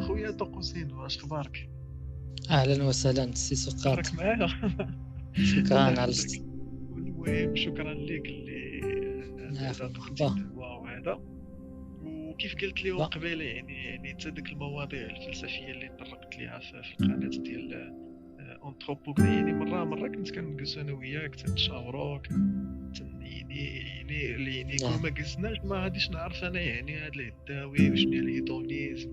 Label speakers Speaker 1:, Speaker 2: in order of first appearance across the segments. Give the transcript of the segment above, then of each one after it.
Speaker 1: خويا طقوسين، واش اخبارك؟
Speaker 2: اهلا وسهلا سي سقراط.
Speaker 1: راك معايا؟
Speaker 2: شكرا
Speaker 1: الله
Speaker 2: على
Speaker 1: يحفظك. المهم شكرا لك اللي زاد دخلتي
Speaker 2: مرحبا.
Speaker 1: الدواء وهذا. وكيف قلت لهم
Speaker 2: با.
Speaker 1: قبيله، يعني حتى ديك المواضيع الفلسفيه اللي تطرقت ليها في القناه ديال اونتروبو، يعني مره كنت كنجلسو انا وياك تنتشاورو، يعني كون ما جلسناش ما غاديش نعرف انا يعني هاد الهداوي وشنو هي الهيدونيزم،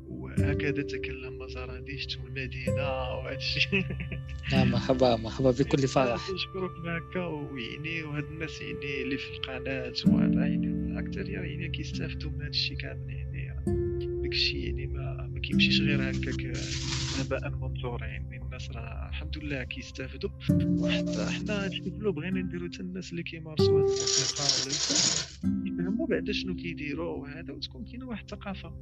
Speaker 1: وهكذا تكلم مزاراديشت والمدينه وهذا الشيء.
Speaker 2: مرحبا بكل فرح.
Speaker 1: نشكرك هكا، ويعني وهاد الناس يعني اللي في القناه وهذا يعني اكثر يعني كيستافدوا من هذا الشيء كامل، يعني داكشي يعني ما كيمشيش غير هكاك هباء منثورا، يعني الناس راه الحمد لله كيستافدوا. وحتى حنا هادشي كله بغينا نديرو حتى الناس اللي كيمارسوا هاد الموسيقى ولا يفهموا بعدا شنو كيديروا وهذا، وتكون كاينه واحد الثقافه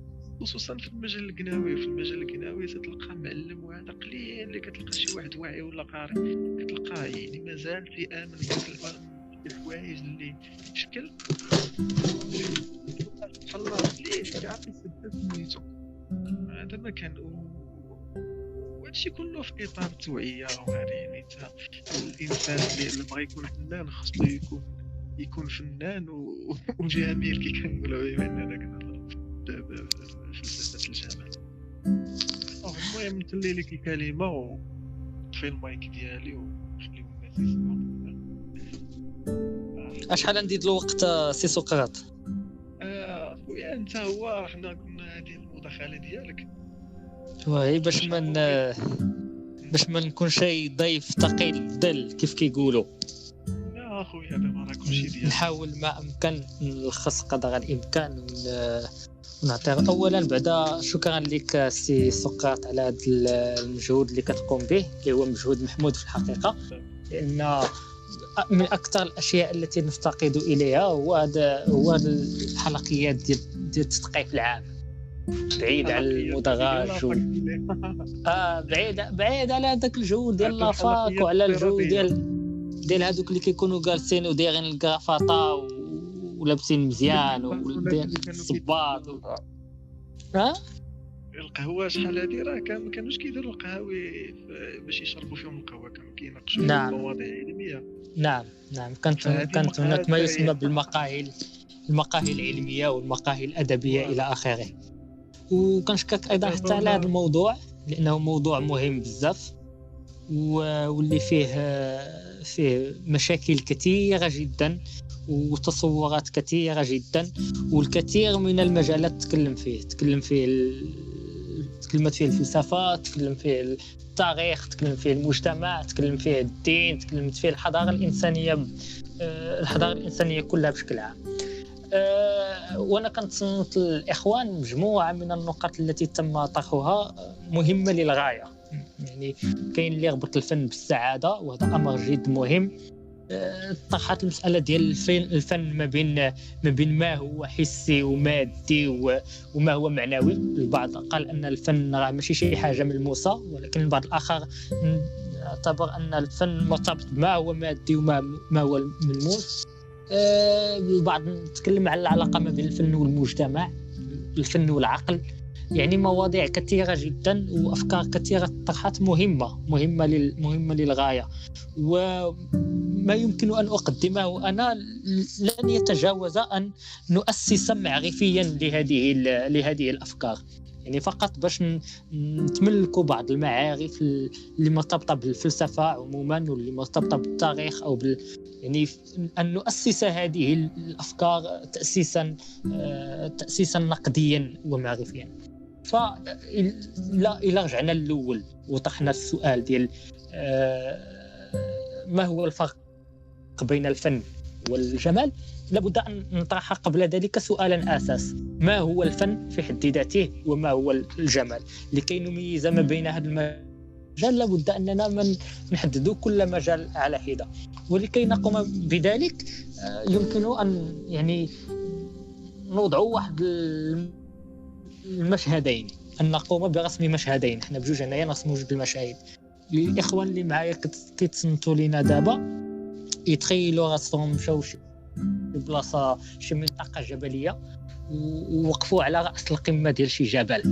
Speaker 1: خصوصا في المجال القناوي. في المجال القناوي تتلقى معلم وهذا قليل اللي كتلقى شي واحد واعي ولا قاري كتلقاه يعني مازال في امن الحوايج اللي شكل خلاص ليه كيعرف يسدد سميتو. هذا ما كان وهادشي كله في اطار التوعيه وهذا. يعني الانسان اللي بغى يكون فنان خاصو يكون فنان وجميل كي كنقولوا، بما اننا كنهضروا في فلسفه الجمال. المهم نخلي لك الكلمه وطفي المايك ديالي وخليو الناس يسمعوا.
Speaker 2: اشحال ندير الوقت سي سقراط؟
Speaker 1: خويا انت هو حنا كنا هذه المداخله ديالك
Speaker 2: وي باش ما نكونش شي ضيف ثقيل الظل كيف كيقولوا.
Speaker 1: لا خويا دابا راه كلشي ديالك.
Speaker 2: نحاول ما امكن نلخص قدر الامكان ونعطي اولا بعدا شكرا لك سي سقراط على هذا المجهود اللي كتقوم به، اللي هو مجهود محمود في الحقيقه، لان من اكثر الاشياء التي نفتقد اليها هو الحلقيات ديال التثقيف العام، بعيد عن المدراج بعيد على هذاك الجو ديال لافاك وعلى الجو ديال هذوك اللي كيكونوا جالسين ودايرين الكرافطه ولابسين مزيان ودايرين الصباط
Speaker 1: القهوه شحال هادي راه ما كانوش كيديروا القهاوي باش يشربوا فيهم القهوه، كانوا كيناقشوا مواضيع علميه. نعم
Speaker 2: كانت هناك ما يسمى بالمقاهي العلميه والمقاهي الادبيه الى اخره. وكنشكرك ايضا حتى على هذا الموضوع لانه موضوع مهم بزاف واللي فيه مشاكل كثيره جدا وتصورات كثيره جدا، والكثير من المجالات تكلمت فيه الفلسفه، تكلم فيه التاريخ، تكلم فيه المجتمع، تكلم فيه الدين، تكلمت فيه الحضاره الانسانيه كلها بشكل عام. وانا كنتصنت الاخوان مجموعه من النقاط التي تم طرحها مهمه للغايه. يعني كاين اللي يربط الفن بالسعاده وهذا امر جد مهم. طرحت المساله ديال الفن ما بين ما هو حسي ومادي وما هو معنوي. البعض قال ان الفن راه ماشي شي حاجه ملموسه، ولكن البعض الاخر اعتبر ان الفن مرتبط بما هو مادي وما هو ملموس. البعض نتكلم على العلاقه ما بين الفن والمجتمع، الفن والعقل، يعني مواضيع كثيره جدا وافكار كثيره طرحت مهمه للغايه. وما يمكن ان اقدمه انا لن يتجاوز ان نؤسس معرفيا لهذه الافكار، يعني فقط باش نتملكوا بعض المعارف اللي مرتبطه بالفلسفه عموما واللي مرتبطه بالتاريخ او يعني ان نؤسس هذه الافكار تاسيسا نقديا ومعرفيا. فإلا رجعنا للأول وطرحنا السؤال ديال ما هو الفرق بين الفن والجمال، لابد أن نطرح قبل ذلك سؤالا أساس: ما هو الفن في حد ذاته وما هو الجمال؟ لكي نميز ما بين هذا المجال لابد أننا نحدد كل مجال على حدة، ولكي نقوم بذلك يمكن أن يعني نوضع واحد المشهدين، أن نقوم برسم مشهدين. احنا بجوج هنايا نرسموا جوج المشاهد. الإخوان اللي معايا كيتصنتوا لينا دابا يتخيلوا راسهم مشاو بلاصه شي منطقه جبليه، ووقفوا على راس القمه ديال شي جبل،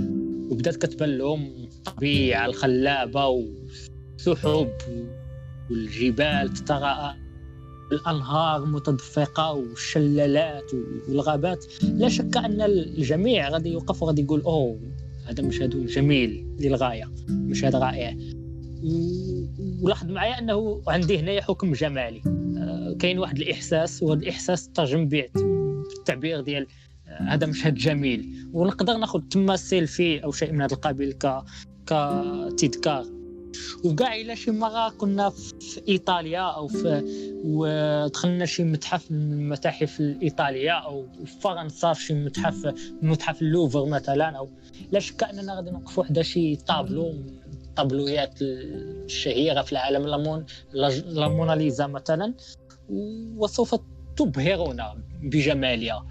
Speaker 2: وبدات كتبان لهم الطبيعه الخلابه والسحب والجبال تتراءى، الانهار متدفقه والشلالات والغابات. لا شك ان الجميع غادي يوقف وغادي يقول اوه هذا مشهد جميل للغايه، مشهد رائع. ولاحظ معايا انه عندي هنايا حكم جمالي، كاين واحد الاحساس، وهذا الاحساس ترجم بالتعبير ديال هذا مشهد جميل، ونقدر ناخذ تما سيلفي او شيء من هذا القبيل كتذكار. وكاع الى شي مره كنا في ايطاليا او ودخلنا شي متحف من المتاحف الايطاليه، او في فرنسا في شي متحف اللوفر مثلا، او لا شك اننا غادي نوقفوا حدا شي طابلو من الطابلويات الشهيره في العالم، لا موناليزا مثلا، وسوف تبهرنا بجمالها.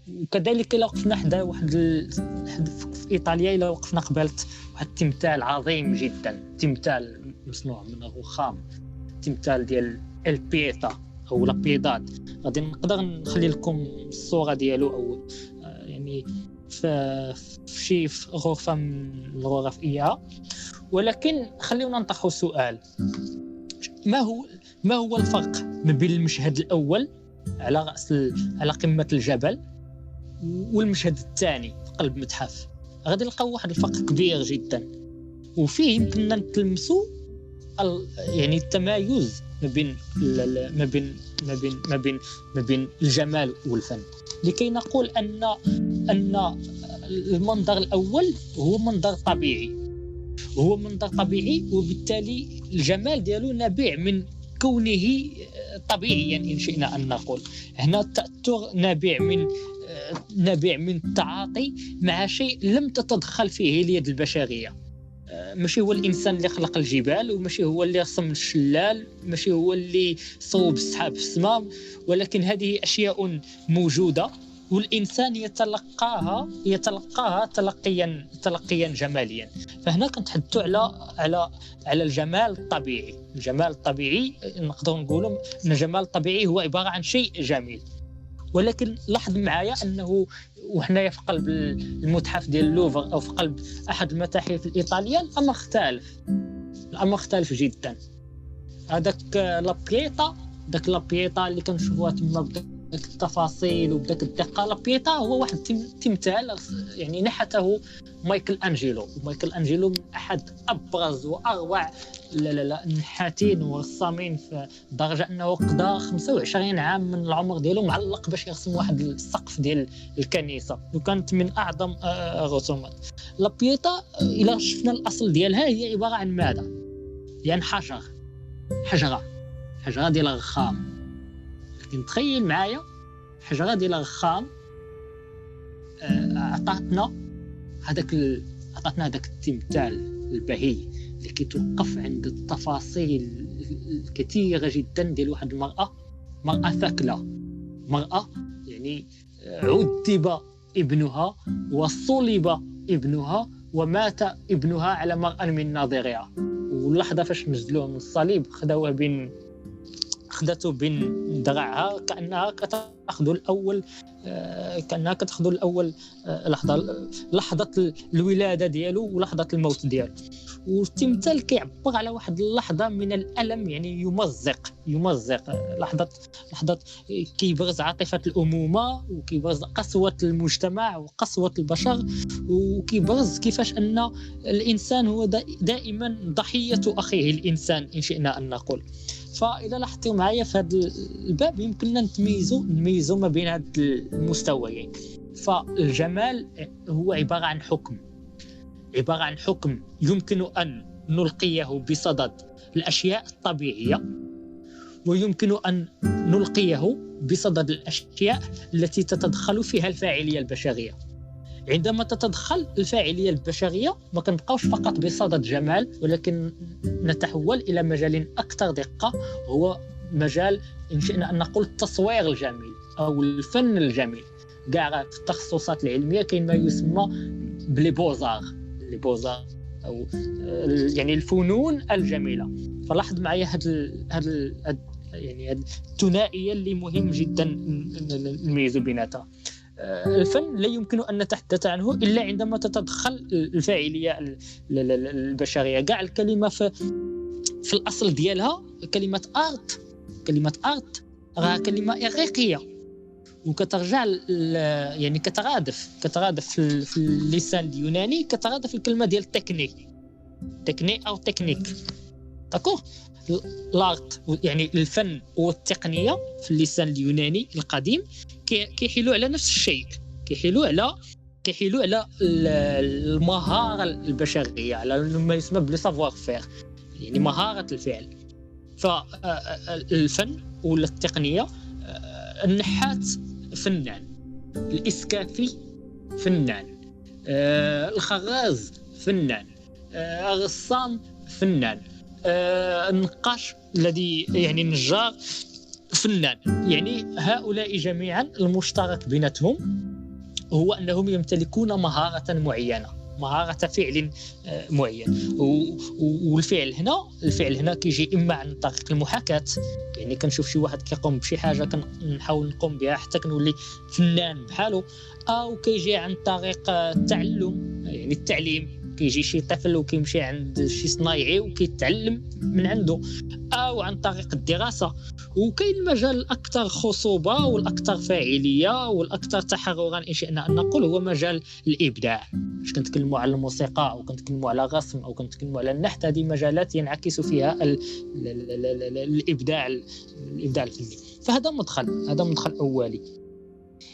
Speaker 2: وكذلك إلا وقفنا حدا في إيطاليا، إلا وقفنا قبالت واحد التمثال عظيم جدا، تمثال مصنوع من الرخام، تمثال ديال البيتا أو لا بيداد. غادي نقدر نخلي لكم الصورة ديالو، أو يعني في شي غرفة من الغرف إياها. ولكن خلينا نطرحوا سؤال، ما هو الفرق ما بين المشهد الأول على قمة الجبل والمشهد الثاني في قلب متحف؟ غادي نلقاو واحد الفرق كبير جدا، وفيه يمكننا نتلمسوا يعني التمايز ما بين الجمال والفن، لكي نقول ان المنظر الاول هو منظر طبيعي، وبالتالي الجمال ديالو نابع من كونه طبيعيا إن شئنا أن نقول. هنا التأثر نابع من التعاطي مع شيء لم تتدخل فيه اليد البشرية. ماشي هو الإنسان اللي خلق الجبال، وماشي هو اللي رسم الشلال، ماشي هو اللي صوب السحاب في السماء، ولكن هذه أشياء موجودة، والإنسان يتلقاها تلقيا جماليا. فهنا كنتحدثوا على الجمال الطبيعي. نقدر نقولوا ان الجمال الطبيعي هو عباره عن شيء جميل. ولكن لاحظ معايا انه وحنايا في قلب المتحف ديال اللوفر او في قلب احد المتاحف الايطاليه، الامر اختلف جدا. هذاك لابيتا اللي كنشوفوها تما بداك التفاصيل وبداك الدقه، لابيتا هو واحد التمثال يعني نحته مايكل أنجيلو من احد ابرز واروع النحاتين والرسامين، في درجه انه قضى 25 عام من العمر ديالو معلق باش يرسم واحد السقف ديال الكنيسه، وكانت من اعظم الرسومات. لابيتا الى شفنا الاصل ديالها هي عباره عن ماذا؟ يعني حجره ديال الرخام. لكن تخيل معايا حجره ديال الرخام عطاتنا هذاك التمثال البهي اللي كيتوقف عند التفاصيل الكثيره جدا ديال واحد مرأة ثكلى، مرأة يعني عذب ابنها وصلب ابنها ومات ابنها على مرأى من ناظرها. واللحظه فاش نزلوه من الصليب خدته بين ذراعها كأنها كتاخذ الأول لحظة الولادة ديالو ولحظة الموت ديالو. والتمثال كيعبر على واحد اللحظة من الألم، يعني يمزق لحظة كيبرز عاطفة الأمومة، وكيبرز قسوة المجتمع وقسوة البشر، وكيبرز كيفاش أن الإنسان هو دائما ضحية أخيه الإنسان إن شئنا أن نقول. فإذا لاحظتوا معايا في هذا الباب يمكننا نميزوا ما بين هاد المستويين. فالجمال هو عبارة عن حكم يمكن أن نلقيه بصدد الأشياء الطبيعية، ويمكن أن نلقيه بصدد الأشياء التي تتدخل فيها الفاعلية البشرية. عندما تتدخل الفاعلية البشرية ما كنبقاوش فقط بصدد جمال، ولكن نتحول إلى مجال أكثر دقة، هو مجال إن شئنا أن نقول التصوير الجميل أو الفن الجميل. كاع في التخصصات العلمية كاين ما يسمى بلي بوزار أو يعني الفنون الجميلة. فلاحظ معايا هاد يعني هاد الثنائيه اللي مهم جدا نميز بيناتها. الفن لا يمكن ان نتحدث عنه الا عندما تتدخل الفاعليه البشريه. كاع الكلمه في الاصل ديالها كلمه ارت راه كلمه اغريقيه، وكترجع يعني كترادف في اللسان اليوناني، كترادف الكلمه ديال تكني او تكنيك. داكوغ، الارت يعني الفن والتقنيه في اللسان اليوناني القديم كيحيلوا على نفس الشيء، كيحيلوا على المهاره البشريه، على ما يسمى بلو سافوار فير، يعني مهاره الفعل. فالفن ولا التقنيه، النحات فنان، الاسكافي فنان، الخراز فنان، الرسام فنان، النقاش الذي يعني النجار فنان. يعني هؤلاء جميعا المشترك بيناتهم هو أنهم يمتلكون مهارة معينة، مهارة فعل معين. والفعل هنا كيجي إما عن طريق المحاكاة، يعني كنشوف شي واحد كيقوم بشي حاجة كنحاول نقوم بها حتى كنولي فنان بحاله، أو كيجي عن طريق التعلم، يعني التعليم، كيجي شي طفل وكيمشي عند شي صنايعي وكيتعلم من عنده، او عن طريق الدراسه. وكاين المجال الاكثر خصوبه والاكثر فاعليه والاكثر تحررا ان شئنا ان نقول هو مجال الابداع. مش كنتكلموا على الموسيقى او كنتكلموا على الرسم او كنتكلموا على النحت، هذه مجالات ينعكس فيها الابداع الفني. فهذا مدخل اولي.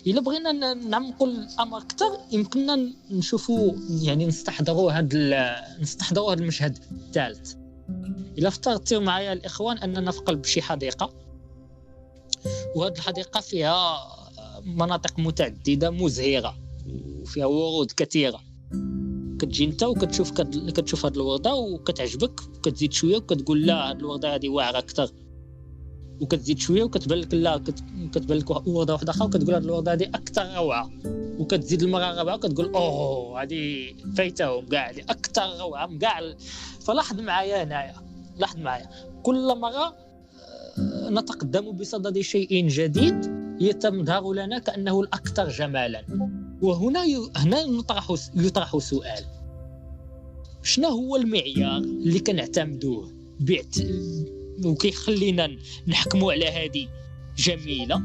Speaker 2: إلا بغينا نعمقوا الأمر أكثر يمكننا نشوفوا، يعني نستحضروا هذا المشهد الثالث. إلا افترضتوا معايا الإخوان أننا في قلب شي حديقة، وهذه الحديقة فيها مناطق متعددة مزهرة وفيها ورود كثيرة. كتجي انت كتشوف هذه الوردة وكتعجبك، وكتزيد شوية وكتقول لا هذه الوردة هذه واعرة أكثر، وكتزيد شويه وكتبان لك لا كتبان لك ورده واحده اخرى وكتقول هذه الورده هذه اكثر روعه، وكتزيد المره الرابعه وكتقول اوه هذه فايتهم كاع، هذه اكثر روعه من كاع. فلاحظ معايا كل مره نتقدم بصدد شيء جديد يتظهر لنا كانه الاكثر جمالا. وهنا يطرح سؤال: شنو هو المعيار اللي كنعتمدوه وكيخلينا نحكموا على هذه جميلة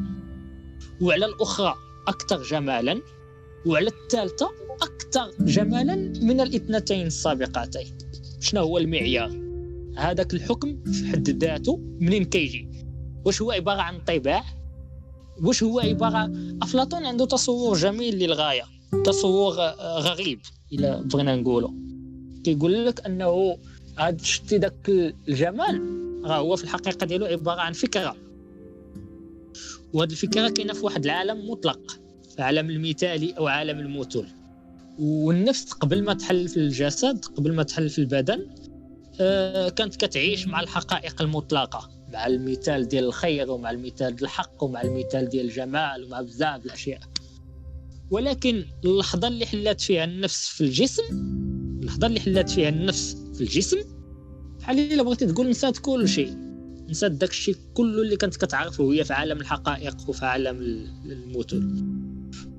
Speaker 2: وعلى الأخرى أكثر جمالا وعلى الثالثة أكثر جمالا من الاثنتين السابقتين؟ شنو هو المعيار؟ هذاك الحكم في حد ذاته منين كيجي؟ واش هو عبارة عن طباع؟ واش هو عبارة... أفلاطون عنده تصور جميل للغاية، تصور غريب إلا بغينا نقوله. كيقول لك أنه هذا شتي داك الجمال راه هو في الحقيقة ديالو عبارة عن فكرة، وهذه الفكرة كاينة في واحد العالم مطلق، عالم المثالي أو عالم المثل. والنفس قبل ما تحل في الجسد، قبل ما تحل في البدن، كانت كتعيش مع الحقائق المطلقة، مع المثال ديال الخير ومع المثال ديال الحق ومع المثال ديال الجمال ومع بزاف الأشياء. ولكن اللحظة اللي حلات فيها النفس في الجسم، بحال الا بغيتي تقول نسات كل شيء، نسات داك الشيء كله اللي كنت كتعرفه هي في عالم الحقائق وفي عالم المثل.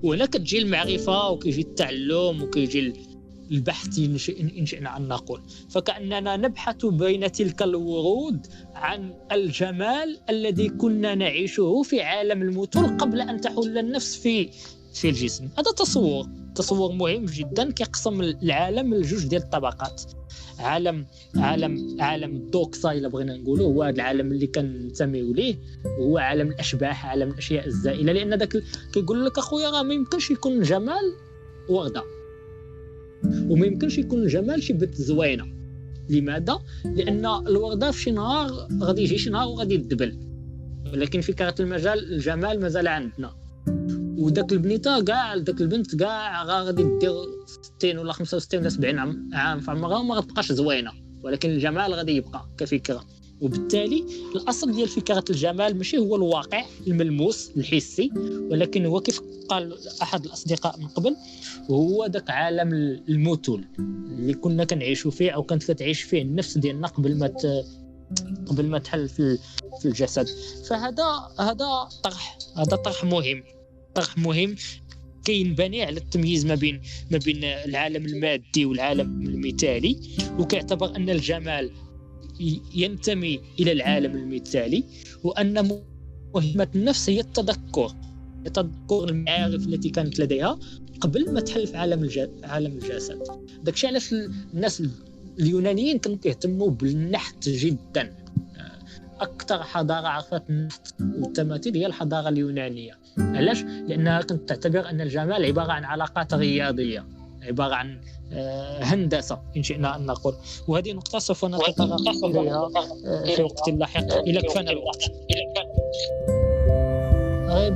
Speaker 2: وهنا كتجي المعرفة وكيجي التعلم وكيجي البحث إن شئنا أن نقول. فكأننا نبحث بين تلك الورود عن الجمال الذي كنا نعيشه في عالم المثل قبل أن تحل النفس في الجسم. هذا تصور مهم جدا كيقسم العالم لجوج ديال الطبقات. عالم الدوكسا إلا بغينا نقوله هو هذا العالم اللي كنسميو ليه، وهو عالم الأشباح، عالم الأشياء الزائلة. لأن داك كيقول لك أخويا راه ما يمكنش يكون جمال وردة، وما يمكنش يكون الجمال شي بنت زوينة. لماذا؟ لأن الوردة في شي نهار غادي يجي شي نهار وغادي يدبل، ولكن فكرة الجمال مازال عندنا. وداك البنيته كاع، داك البنت كاع غادي دير 60 ولا 65 ولا 70 عام في عمرها وما غتبقاش زوينه، ولكن الجمال غادي يبقى كفكره. وبالتالي الاصل ديال فكره الجمال ماشي هو الواقع الملموس الحسي، ولكن هو كيف قال احد الاصدقاء من قبل، وهو داك عالم المثل اللي كنا كنعيشوا فيه او كانت كتعيش فيه النفس ديالنا قبل ما تحل في الجسد. فهذا طرح مهم كينبني على التمييز ما بين العالم المادي والعالم المثالي، وكيعتبر أن الجمال ينتمي إلى العالم المثالي، وأن مهمة النفس هي التذكر المعارف التي كانت لديها قبل ما تحل في عالم الجسد. داكشي علاش الناس اليونانيين كانوا كيهتموا بالنحت جدا. أكثر حضارة عرفت النحت والتماثيل هي الحضارة اليونانية. علاش؟ لأنها كانت تعتبر أن الجمال عبارة عن علاقات رياضية، عبارة عن هندسة إن شئنا أن نقول. وهذه نقطة سوف نتطرق إليها في وقت لاحق إلى كفانا الوقت.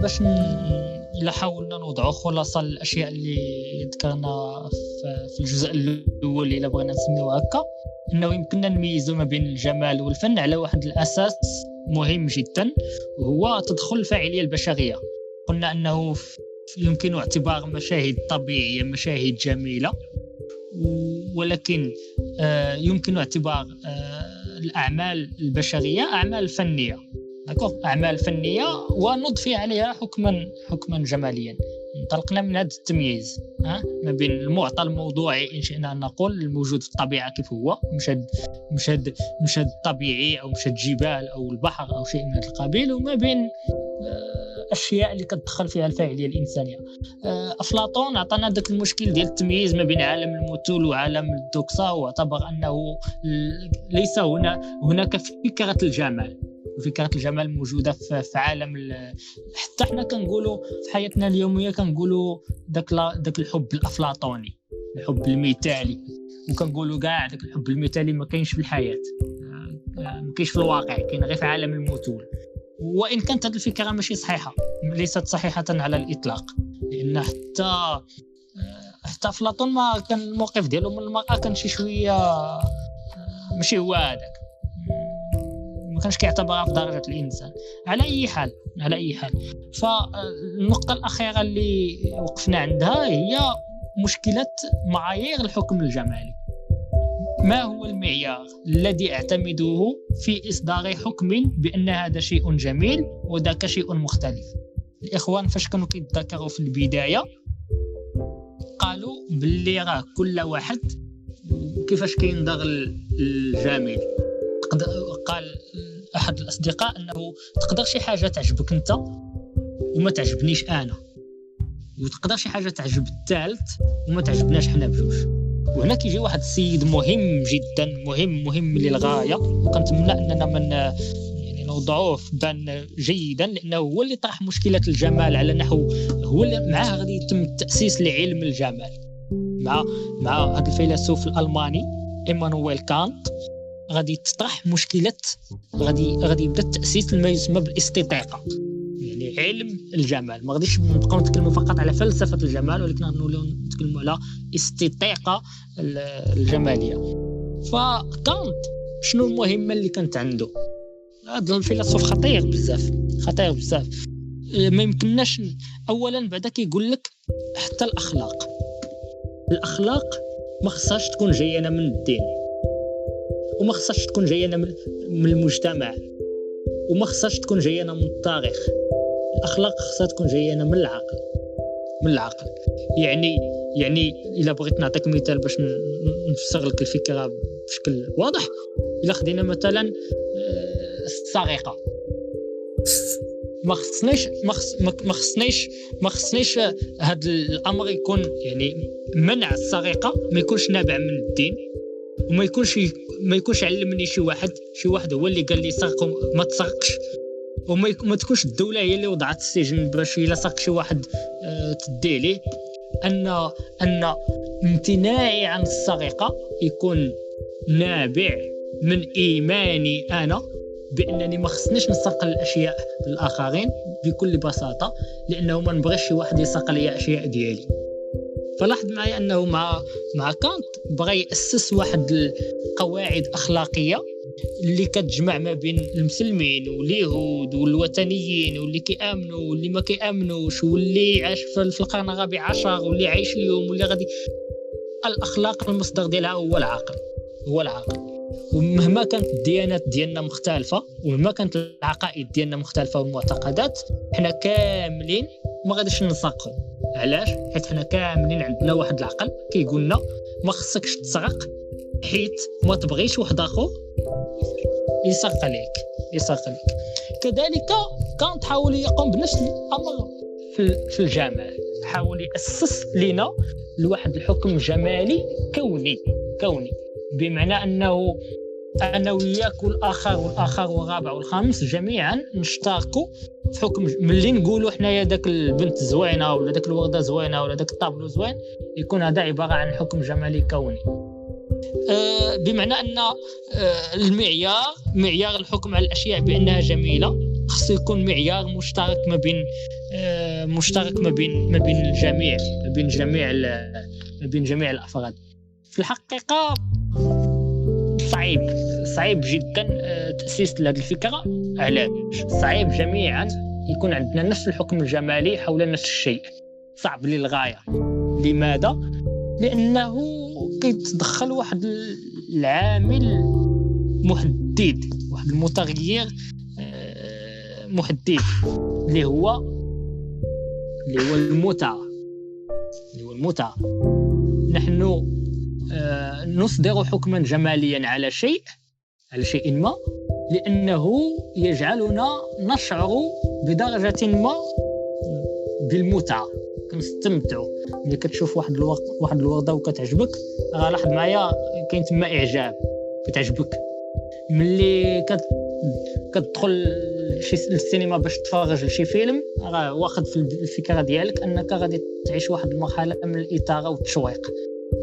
Speaker 2: باش إلا حاولنا نوضع خلاصة الأشياء اللي ذكرنا في الجزء الأول إلا بغينا نسميه هكا، إنه يمكننا نميز ما بين الجمال والفن على واحد الأساس مهم جدا، وهو تدخل الفاعلية البشرية. قلنا أنه يمكن اعتبار مشاهد طبيعية مشاهد جميلة، ولكن يمكن اعتبار الأعمال البشرية أعمال فنية، أعمال فنية ونضفي عليها حكما جماليا. انطلقنا من هذا التمييز ما بين المعطى الموضوعي إن شئنا أن نقول الموجود في الطبيعة كيف هو مشهد طبيعي أو مشهد جبال أو البحر أو شيء من هذا القبيل، وما بين أشياء اللي كتدخل فيها الفاعلية الإنسانية. أفلاطون أعطانا ذاك المشكل ديال التمييز ما بين عالم المثول وعالم الدوكسا، واعتبر أنه ليس هناك فكرة الجمال. وفكرة الجمال موجودة في عالم حتى احنا كنقولوا في حياتنا اليومية كنقولوا داك الحب الأفلاطوني، الحب المثالي، وكنقولوا كاع داك الحب المثالي ما كاينش في الحياة، ما كاينش في الواقع، كاين غير في عالم المثول. وإن كانت هذه الفكرة ماشي صحيحة، ليست صحيحة على الإطلاق، لأن حتى أفلاطون ما كان الموقف ديالو من المرأة كان شي شوية ماشي هو هذاك، ما كانش كيعتبرها في درجة الإنسان. على أي حال فالنقطة الأخيرة اللي وقفنا عندها هي مشكلة معايير الحكم الجمالي. ما هو المعيار الذي أعتمده في إصدار حكم بأن هذا شيء جميل وذاك شيء مختلف؟ الإخوان فاش كانوا كيتذكروا في البداية قالوا باللي راه كل واحد كيفاش كينظر الجميل. قال أحد الأصدقاء أنه تقدر شي حاجة تعجبك أنت وما تعجبنيش أنا، وتقدر شي حاجة تعجب الثالث وما تعجبناش حنا بجوج. وهنا كيجي واحد السيد مهم جدا، مهم للغاية، وكنتمنى أننا من نوضعوه في بان جيدا، لأنه هو اللي طرح مشكلة الجمال على نحو هو اللي معاه غادي يتم التأسيس لعلم الجمال مع هذا الفيلسوف الألماني إيمانويل كانت. غادي تطرح مشكلة، غادي يبدا التأسيس لما يسمى بالاستيتيقا، يعني علم الجمال. ما غاديش نبقاو نتكلموا فقط على فلسفة الجمال، ولكن نوليو نتكلموا على استيتيقا الجمالية. فكانت شنو المهمة اللي كانت عنده؟ هذا الفيلسوف خطير بزاف. ما يمكنناش اولا بعدا كيقول لك حتى الاخلاق ما خصهاش تكون جاية من الدين، وما خصهاش تكون جاية من المجتمع، وما خصهاش تكون جاية من التاريخ. الاخلاق خصها تكون جاية من العقل. يعني الا بغيت نعطيك مثال باش نفسر لك الفكرة بشكل واضح، الا خدينا مثلا السرقة، ما خصنيش هذا الامر يكون، يعني منع السرقة ما يكونش نابع من الدين، وما يكونش علمني شي واحد هو اللي قال لي سرق ما تسرقش، وما تكونش الدولة هي اللي وضعت السجن باش الا سرق شي واحد تدي ليه. ان امتناعي عن السرقة يكون نابع من ايماني انا بانني ما خصنيش نسرق الاشياء للاخرين بكل بساطة، لانه ما نبغيش شي واحد يسرق لي اشياء ديالي. فلاحظ معي أنه مع كانت بغى يأسس واحد القواعد أخلاقية اللي كتجمع ما بين المسلمين واليهود والوثنيين واللي كيآمنوا واللي ما كيآمنوش واللي عاش في القرن الرابع عشر واللي عايش اليوم واللي غادي. الأخلاق المصدر ديالها هو العقل. ومهما كانت الديانات ديالنا مختلفه ومهما كانت العقائد ديالنا مختلفه والمعتقدات، حنا كاملين ما غاديش نسرقوا. علاش؟ حيت حنا كاملين عندنا واحد العقل كيقول لنا ما خصكش تسرق حيت ما تبغيش واحد اخر يسرق عليك. كذلك كان تحاول يقوم بنفس الامر في الجمال، حاول يأسس لنا لواحد الحكم جمالي كوني بمعنى انه انا وياك والاخر والرابع والخامس جميعا نشتركوا في حكم. ملي نقولوا حنايا داك البنت زوينه ولا داك الورده زوينه ولا داك الطابلو زوين، يكون هذا عباره عن حكم جمالي كوني. بمعنى ان معيار الحكم على الاشياء بانها جميله خصو يكون معيار مشترك ما بين الجميع، ما بين جميع الافراد. في الحقيقه صعيب جدا تأسيس لهذه الفكرة. علاش صعيب؟ جميعا يكون عندنا نفس الحكم الجمالي حول نفس الشيء، صعب للغاية. لماذا؟ لأنه كيتدخل واحد العامل محدد، واحد المتغير محدد اللي هو المتعة. نحن نصدر حكما جماليا على شيء ما لأنه يجعلنا نشعر بدرجة ما بالمتعة، كنستمتعوا. ملي كتشوف واحد الوردة وكتعجبك، لاحظ معايا كاين تما إعجاب، كتعجبك. ملي كتدخل للسينما باش تفرج لشي فيلم، راه واخد في الفكرة ديالك أنك غادي تعيش واحد المرحلة من الإثارة والتشويق.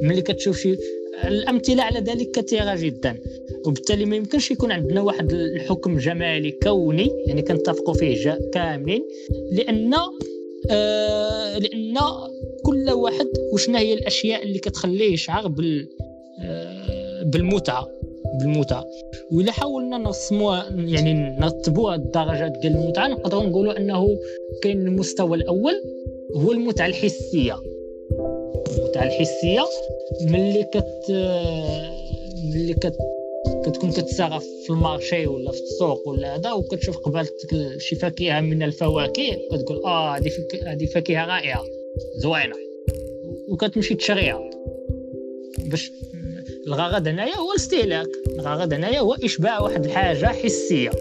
Speaker 2: ملي كتشوف شي، الأمثلة على ذلك كثيرة جدا، وبالتالي ما يمكنش يكون عندنا واحد الحكم جمالي كوني يعني كنتفقوا فيه كاملين، لأن كل واحد وشنا هي الأشياء اللي كتخليه يشعر بالمتعة. وإلا حاولنا نرسموا يعني نرتبوا الدرجات ديال المتعة، نقدروا نقولوا أنه كاين المستوى الأول هو المتعة الحسية. ملي كتكون كتساغى في المارشي ولا في السوق ولا هذا، وكتشوف قبالتك شي فاكهه من الفواكه، كتقول هذه فاكهه رائعه زوينه، وكتمشي تشريها. باش الغرض هنايا هو الاستهلاك، الغرض هنايا هو اشباع واحد الحاجه حسيه.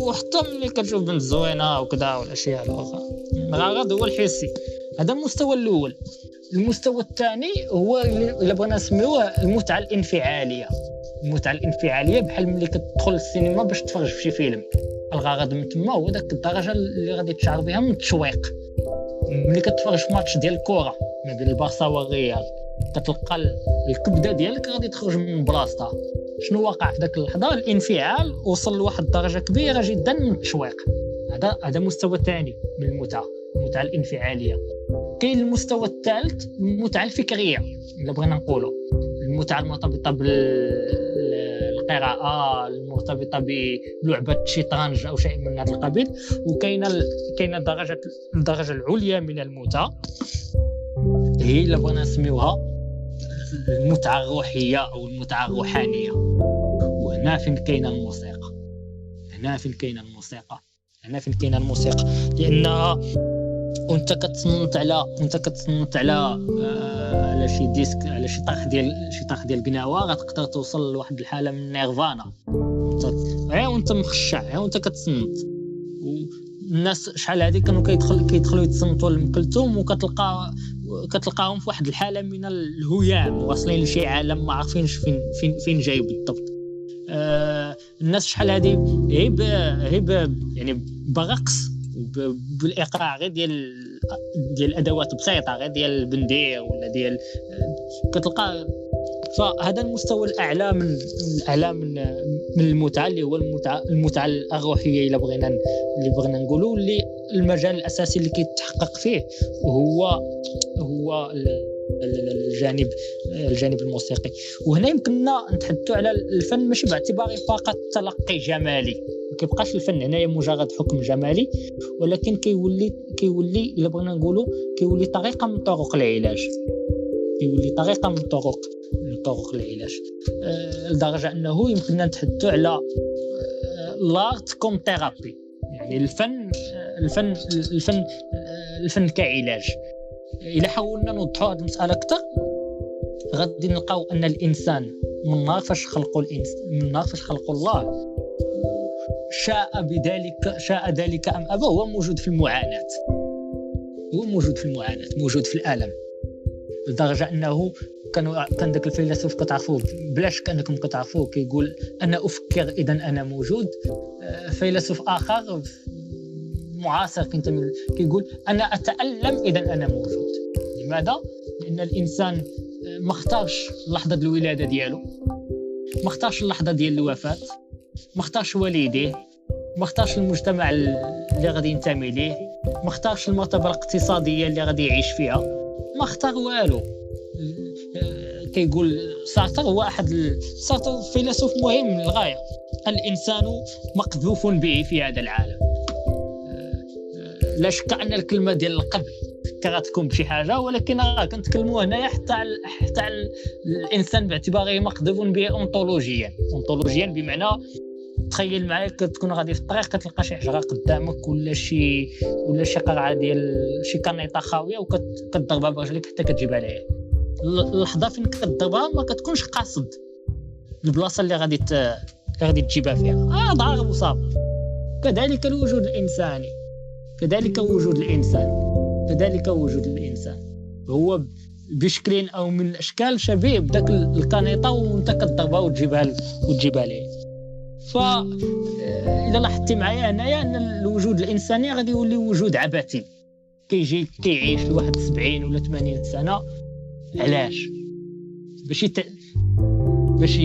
Speaker 2: وحتى ملي كتشوف بنت زوينه وكذا والاشياء الاخرى، الغرض هو الحسي. هذا المستوى الاول. المستوى الثاني هو اللي بغينا نسميوه المتعه الانفعاليه. بحال ملي كتدخل السينما باش تفرج في شي فيلم، الغرض من تما هو داك الدرجه اللي غادي تشعر بها من التشويق. ملي كتفرج في ماتش ديال الكره ما بين البارسا والريال، كتلقى الكبده ديالك غادي تخرج من بلاصتها. شنو واقع في داك اللحظه؟ الانفعال وصل لواحد الدرجه كبيره جدا من التشويق. هذا مستوى ثاني من المتعه الانفعاليه. كاين المستوى الثالث، المتعه الفكريه اللي بغينا نقوله، المتعه المرتبطه بالقراءه، المرتبطه بلعبه الشطرنج او شيء من هذا القبيل. وكاين الدرجه العليا من المتعه، هي اللي بغينا نسميوها المتعه الروحيه او المتعه الروحانيه. وهنا فين كاينه الموسيقى، لان وانت كتصنت على شي ديسك، على شي طرح ديال قناوه، غتقدر توصل لواحد الحاله من النيرفانا وانت مخشع وانت كتصنت. والناس شحال هذه كانوا كيدخلوا يتصنتوا لأم كلثوم، وكتلقاهم في واحد الحاله من الهيام، واصلين لشي عالم ما عارفينش فين جاي بالضبط. الناس شحال هذه يعني برقص بالايقاع غير ديال الادوات بسيطه، غير ديال البندير ولا ديال كتلقى. فهذا المستوى الاعلى من المتعه، اللي هو المتعه الروحيه اللي بغينا نقولوا، اللي المجال الاساسي اللي كيتحقق فيه هو الجانب الموسيقي. وهنا يمكننا نتحدثوا على الفن ماشي باعتباره فقط تلقي جمالي، ما كيبقاش الفن هنايا مجرد حكم جمالي، ولكن كيولي الا بغينا نقولوا كيولي طريقه من طرق العلاج، كيولي طريقه من طرق طرق العلاج، لدرجه انه يمكننا نتحدثوا على لارت كوم ثيرابي، يعني الفن كعلاج. الى حاولنا نوضحوا هذه المساله اكثر غادي نلقاو ان الانسان من نهار فاش خلقوا الله شاء ذلك ام ابى، هو موجود في المعاناه، موجود في الالم، لدرجه انه كان ذاك الفيلسوف كتعرفوه بلا شك انكم كتعرفوه كيقول انا افكر اذا انا موجود. فيلسوف اخر معاصر كيقول انا اتالم اذا انا موجود. لماذا؟ لان الانسان ما اختارش لحظه الولاده ديالو، ما اختارش اللحظه ديال الوفاه، ما اختارش والديه، ما اختارش المجتمع اللي غادي ينتمي ليه، ما اختارش المرتبه الاقتصاديه اللي غادي يعيش فيها، ما اختار والو. كيقول سارتر فيلسوف مهم للغايه، الانسان مقذوف به في هذا العالم. لا شك ان الكلمه ديال القذف كتكون بشي حاجه، ولكن كنتكلموا هنايا حتى على الانسان باعتباره مقذوف به اونطولوجيا بمعنى تخيل معايا كتكون غادي في الطريق كتلقى شي حجره قدامك ولا شي قرعه ديال شي كانيطه خاويه وكتضربها برجليك حتى كتجيبها ليها. اللحظه فين كتضربها ما كتكونش قاصد البلاصه اللي غادي تجيبها فيها، ضارب وصاب. كذلك الوجود الانساني، كذلك وجود الانسان هو بشكل او من الاشكال شبيه بداك الكانيطه وانت كتضربها وتجيبها ليه. فإذا لاحظتي معايا هنايا أن الوجود الإنساني غادي يولي وجود عبثي، كيجي كيعيش لواحد 70 ولا 80 سنة. علاش؟ باش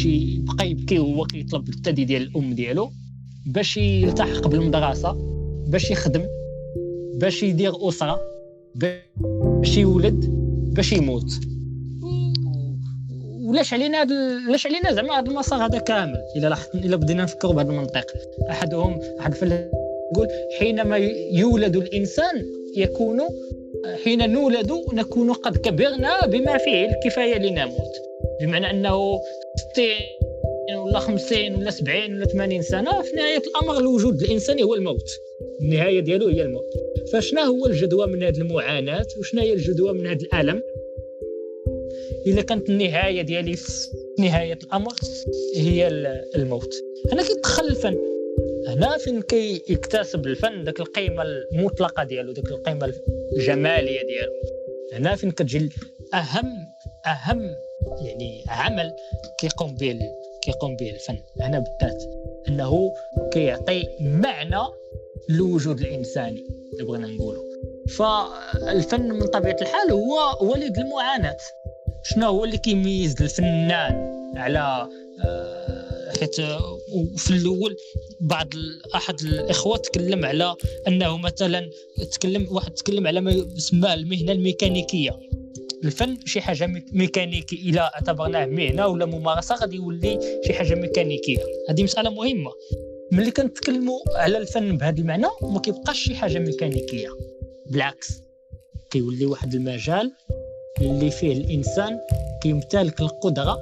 Speaker 2: يبقى يبكي هو كيطلب الثدي ديال الأم ديالو، باش يلتحق بالمدرسة، باش يخدم، باش يدير أسرة، باش يولد، باش يموت. ولاش علينا زعما هذا المسار هذا كامل؟ الا بدينا نفكروا بهذا المنطق، احد الفلاسفه يقول حينما يولد الانسان حين نولد نكون قد كبرنا بما فيه الكفايه لنموت، بمعنى انه 60 ولا 50 ولا 70 ولا 80 سنه في نهايه الامر الوجود الانساني هو الموت، النهايه ديالو هي الموت. فشنا هو الجدوى من هذه المعاناه وشنا هي الجدوى من هذا الالم؟ إلا كانت النهاية ديالي في نهاية الأمر هي الموت. هنا كيدخل الفن، هنا فين كيكتسب الفن داك القيمة المطلقة ديالو، داك القيمة الجمالية ديالو. هنا فين كتجي أهم يعني عمل كيقوم به الفن هنا بالذات، أنه كيعطي معنى للوجود الإنساني اللي بغينا نقوله. فالفن من طبيعة الحال هو ولد المعاناة. شنو هو اللي كيميز الفنان على حيت في الاول احد الاخوه تكلم على انه مثلا تكلم على ما يسمى المهنه الميكانيكيه. الفن شي حاجه ميكانيكي، الى اعتبرناه مهنه ولا ممارسه غادي يولي شي حاجه ميكانيكيه. هذه مساله مهمه. ملي كنتكلموا على الفن بهذا المعنى ما كيبقاش شي حاجه ميكانيكيه، بالعكس كيولي واحد المجال اللي فيه الإنسان كيمتلك القدرة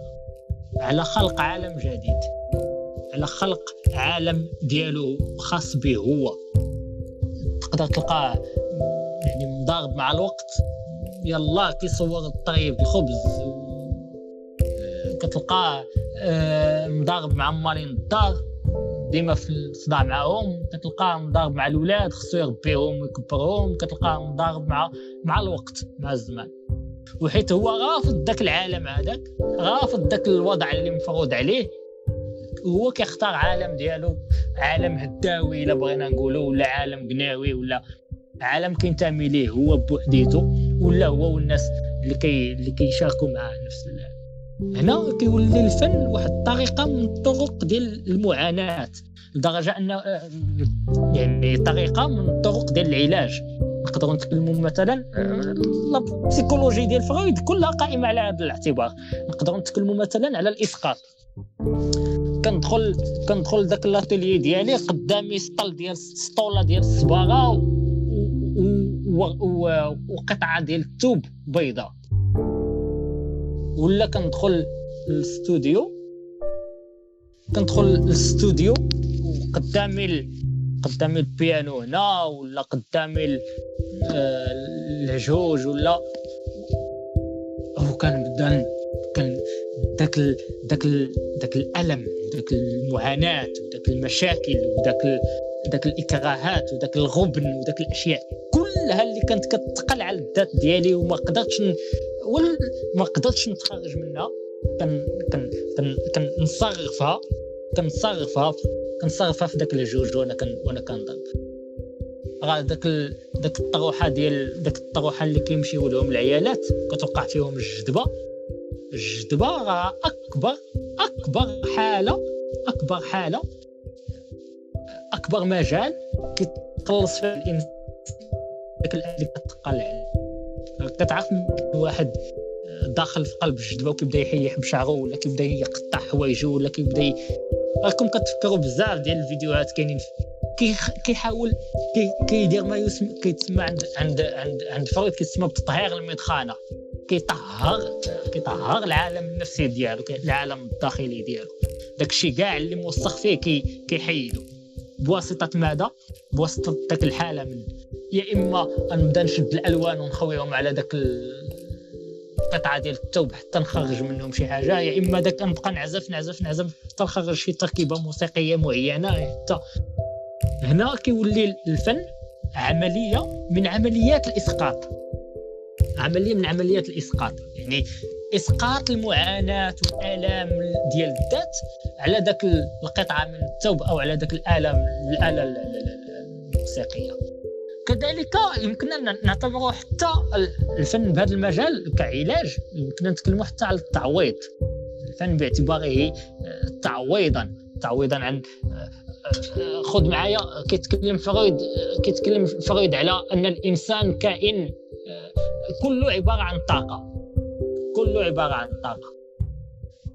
Speaker 2: على خلق عالم جديد، على خلق عالم ديالو خاص به هو. تقدر تلقاه يعني مضارب مع الوقت، يلا كيصور الطريب الخبز، كتلقاه مضارب مع عمالين الدار ديما في الصداع معهم، كتلقاه مضارب مع الأولاد خصو يربيهم ويكبرهم، كتلقاه مضارب مع الوقت، مع الزمان. وحيت هو رافض داك العالم هذاك، رافض داك الوضع اللي مفروض عليه، هو كيختار عالم ديالو، عالم هداوي الا بغينا نقولوا، ولا عالم قناوي، ولا عالم كينتمي ليه هو بوحديته، ولا هو والناس اللي كيشاركوا معاه نفس هنا كيولي الفن واحد الطريقه من الطرق ديال المعاناه، لدرجه ان يعني طريقه من الطرق ديال العلاج. نقدروا نتكلموا مثلا البسيكولوجي ديال فرويد كلها قائمه على هذا الاعتبار. نقدروا نتكلموا مثلا على الاسقاط. كندخل داك الاتيلي ديالي قدامي سطوله ديال الصباغه وقطعه ديال الثوب بيضاء، ولا كندخل للاستوديو وقدامي البيانو هنا ولا قدامي الهجوج ولا وكنبدا داك الالم وداك المعاناه وداك المشاكل وداك الاكراهات وداك الغبن وداك الاشياء كلها اللي كانت كتقل على الذات ديالي وما قدرتش نتخرج منها. كنصرفها في داك الجوج وانا كنضرب راه داك الطروحه اللي كيمشيو لهم العيالات كتوقع فيهم الجذبه راه اكبر مجال كيتقلص فيه الانسان داك اللي كتقال عليه. كتعرف واحد داخل في قلب الجذبه وكيبدا يحيح بشعره ولا كيبدا يقطع حوايجه ولا كيبدا راكم كتفكروا بزاف ديال الفيديوهات كاينين كيحاول كيدير ما كيتسمى عند فرويد كيتسمى بتطهير المدخنه. كيطهر العالم النفسي ديالو العالم الداخلي ديالو داكشي كاع اللي موسخ فيه كيحيدو بواسطه ماذا؟ بواسطه داك الحاله من يا اما نبدا نشد الالوان ونخويهم على داك القطعه ديال الثوب حتى نخرج منهم شي حاجه، يا اما داك نبقى نعزف حتى نخرج شي تركيبه موسيقيه معينه. حتى هنا كيولي الفن عمليه من عمليات الاسقاط، يعني اسقاط المعاناه والالام ديال الذات على داك القطعه من الثوب او على داك الاله الموسيقيه. كذلك يمكننا نعتبره حتى الفن بهذا المجال كعلاج. يمكننا نتكلموا حتى على التعويض، الفن باعتباره تعويضا عن خذ معايا كيتكلم فرويد على ان الانسان كائن كله عباره عن طاقه.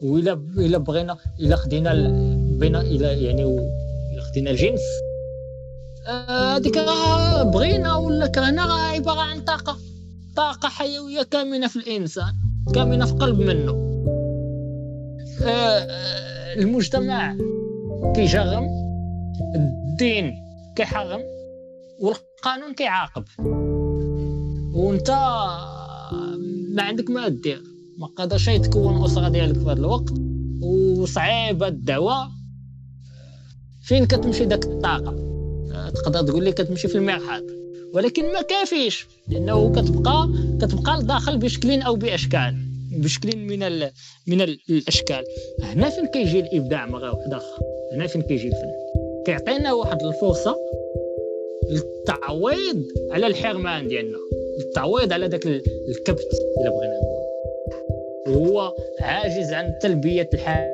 Speaker 2: وإلا بغينا إلا خدينا الجنس هذيك راه بغينا ولا كرهنا راه عباره عن طاقه حيويه كامنه في الانسان، كامنه في قلب منه. المجتمع كيجرم، الدين كيحرم، والقانون كيعاقب، وانت ما عندك ما دير، ما قادرش تكون اسره ديالك في هذا الوقت، وصعيبه الدعوه. فين كتمشي داك الطاقه؟ تقدر تقول لي كتمشي في المرحاض، ولكن ما كافيش، لانه كتبقى لداخل بشكل او باشكال، بشكل من الاشكال. هنا فين كيجي الابداع مره واحده اخرى، هنا فين كيجي الفن، كيعطينا واحد الفرصه للتعويض على الحرمان ديالنا، للتعويض على داك الكبت الا بغينا نقول، وهو عاجز عن تلبيه الحاجه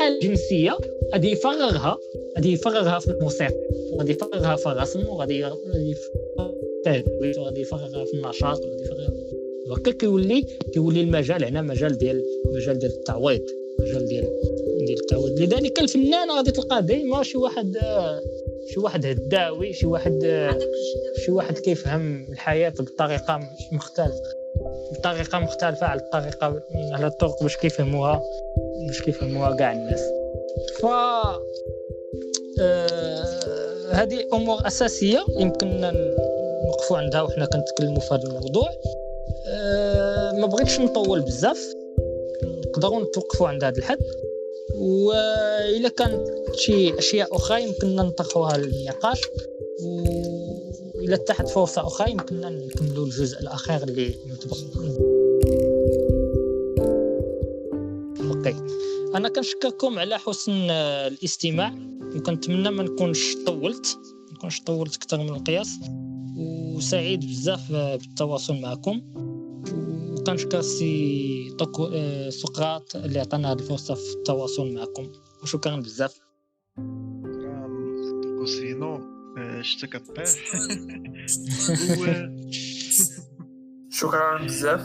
Speaker 2: الجنسيه. غادي يفرغها في الموسيقى، غادي يفرغها في الرسم، وغادي يفرغها في النشاط، وغادي يفرغها وهكا. كيولي المجال هنا مجال ديال التعويض، مجال ديال التعويض. لذلك الفنان غادي تلقى ديما شي واحد هداوي، شي واحد كيفهم الحياه بطريقه مختلفه على الطرق باش كيفهموها كاع الناس. هذه امور اساسيه يمكننا نوقفوا عندها وحنا كنتكلموا في هذا الموضوع. ما بغيتش نطول بزاف، نقدروا نتوقفوا عند هذا الحد، واذا كانت شي اشياء اخرى يمكننا نطرحوها للنقاش، واذا اتاحت فرصه اخرى يمكننا نكملوا الجزء الاخير اللي نتبقى. اوكي، انا كنشكركم على حسن الاستماع، وكنتمنى ما نكونش طولت اكثر من القياس، وسعيد بزاف بالتواصل معكم. وكنشكر سي سقراط اللي عطانا هذه الفرصه في التواصل معكم، وشكرا بزاف.
Speaker 1: كوسينو شتا كطيح
Speaker 3: شكرا بزاف.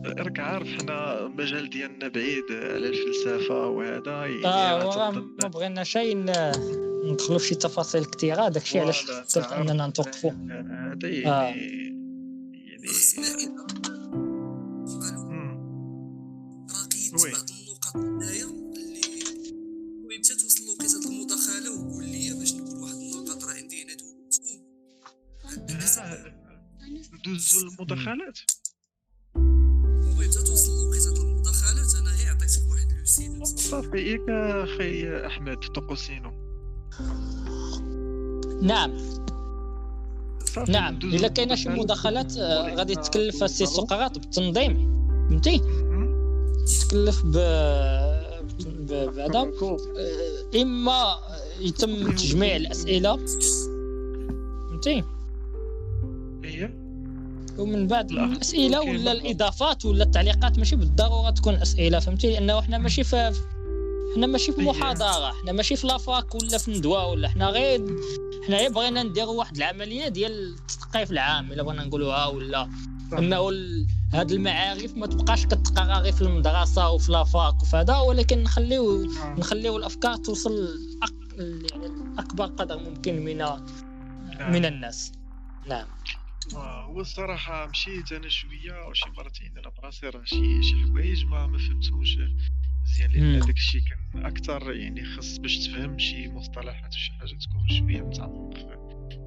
Speaker 1: راك عارف حنا المجال ديالنا بعيد على الفلسفه وهذا،
Speaker 2: ما بغينا شيء ندخلوا في شي تفاصيل كثيره، داكشي علاش اخترت اننا نتوقفوا.
Speaker 1: هذا يعني ندوزو للمداخلات.
Speaker 3: وي توصل لوقيته المداخلات. انا غير عطيتك واحد لوسيد
Speaker 1: صافي ياك اخي احمد طقوسينو.
Speaker 2: نعم
Speaker 1: صافي
Speaker 2: نعم.
Speaker 1: ندوزو
Speaker 2: الا كاينه شي
Speaker 1: للمداخلات.
Speaker 2: مداخلات غادي
Speaker 1: ولينا
Speaker 2: تكلف السي
Speaker 1: نوصلو.
Speaker 2: سقراط بالتنظيم، فهمتي، تكلف بهذا.
Speaker 1: كوكو.
Speaker 2: اما يتم تجميع الاسئله، فهمتي،
Speaker 1: هي
Speaker 2: ومن بعد
Speaker 1: لا،
Speaker 2: الاسئله
Speaker 1: أوكي،
Speaker 2: ولا
Speaker 1: مرحبا.
Speaker 2: الاضافات ولا التعليقات، ماشي بالضروره تكون اسئله، فهمتي، لانه حنا ماشي في محاضره، حنا ماشي في لافاك ولا في ندوه، ولا حنا غير بغينا نديروا واحد العمليه ديال التثقيف العام، الا بغينا نقولوها، ولا انه هاد المعارف ما تبقاش كتقرا غير في المدرسه وفي لافاك وفي هذا، ولكن نخليو الافكار توصل يعني اكبر قدر ممكن من الناس. نعم.
Speaker 1: هو الصراحه مشيت انا شويه وشي مرتين انا براسي راه شي حوايج ما فهمتوش مزيان، لان داك الشيء كان اكثر يعني خص باش تفهم شي مصطلحات وشي حاجه تكون شويه متعمق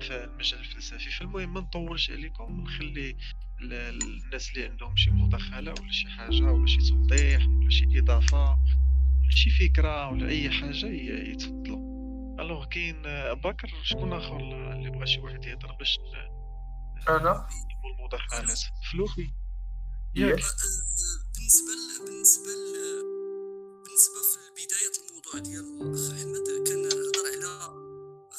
Speaker 1: في المجال الفلسفي. فالمهم ما نطولش عليكم، نخلي الناس اللي عندهم شي مداخله ولا شي حاجه ولا شي توضيح ولا شي اضافه ولا شي فكره ولا اي حاجه يتفضلوا. الوغ كاين بكر، شكون اخر اللي بغى شي واحد يهضر باش
Speaker 4: انا
Speaker 1: المداخلات؟ فلوخي
Speaker 4: ياك
Speaker 3: بالنسبه في بدايه الموضوع ديال الاخ احمد كان هضر على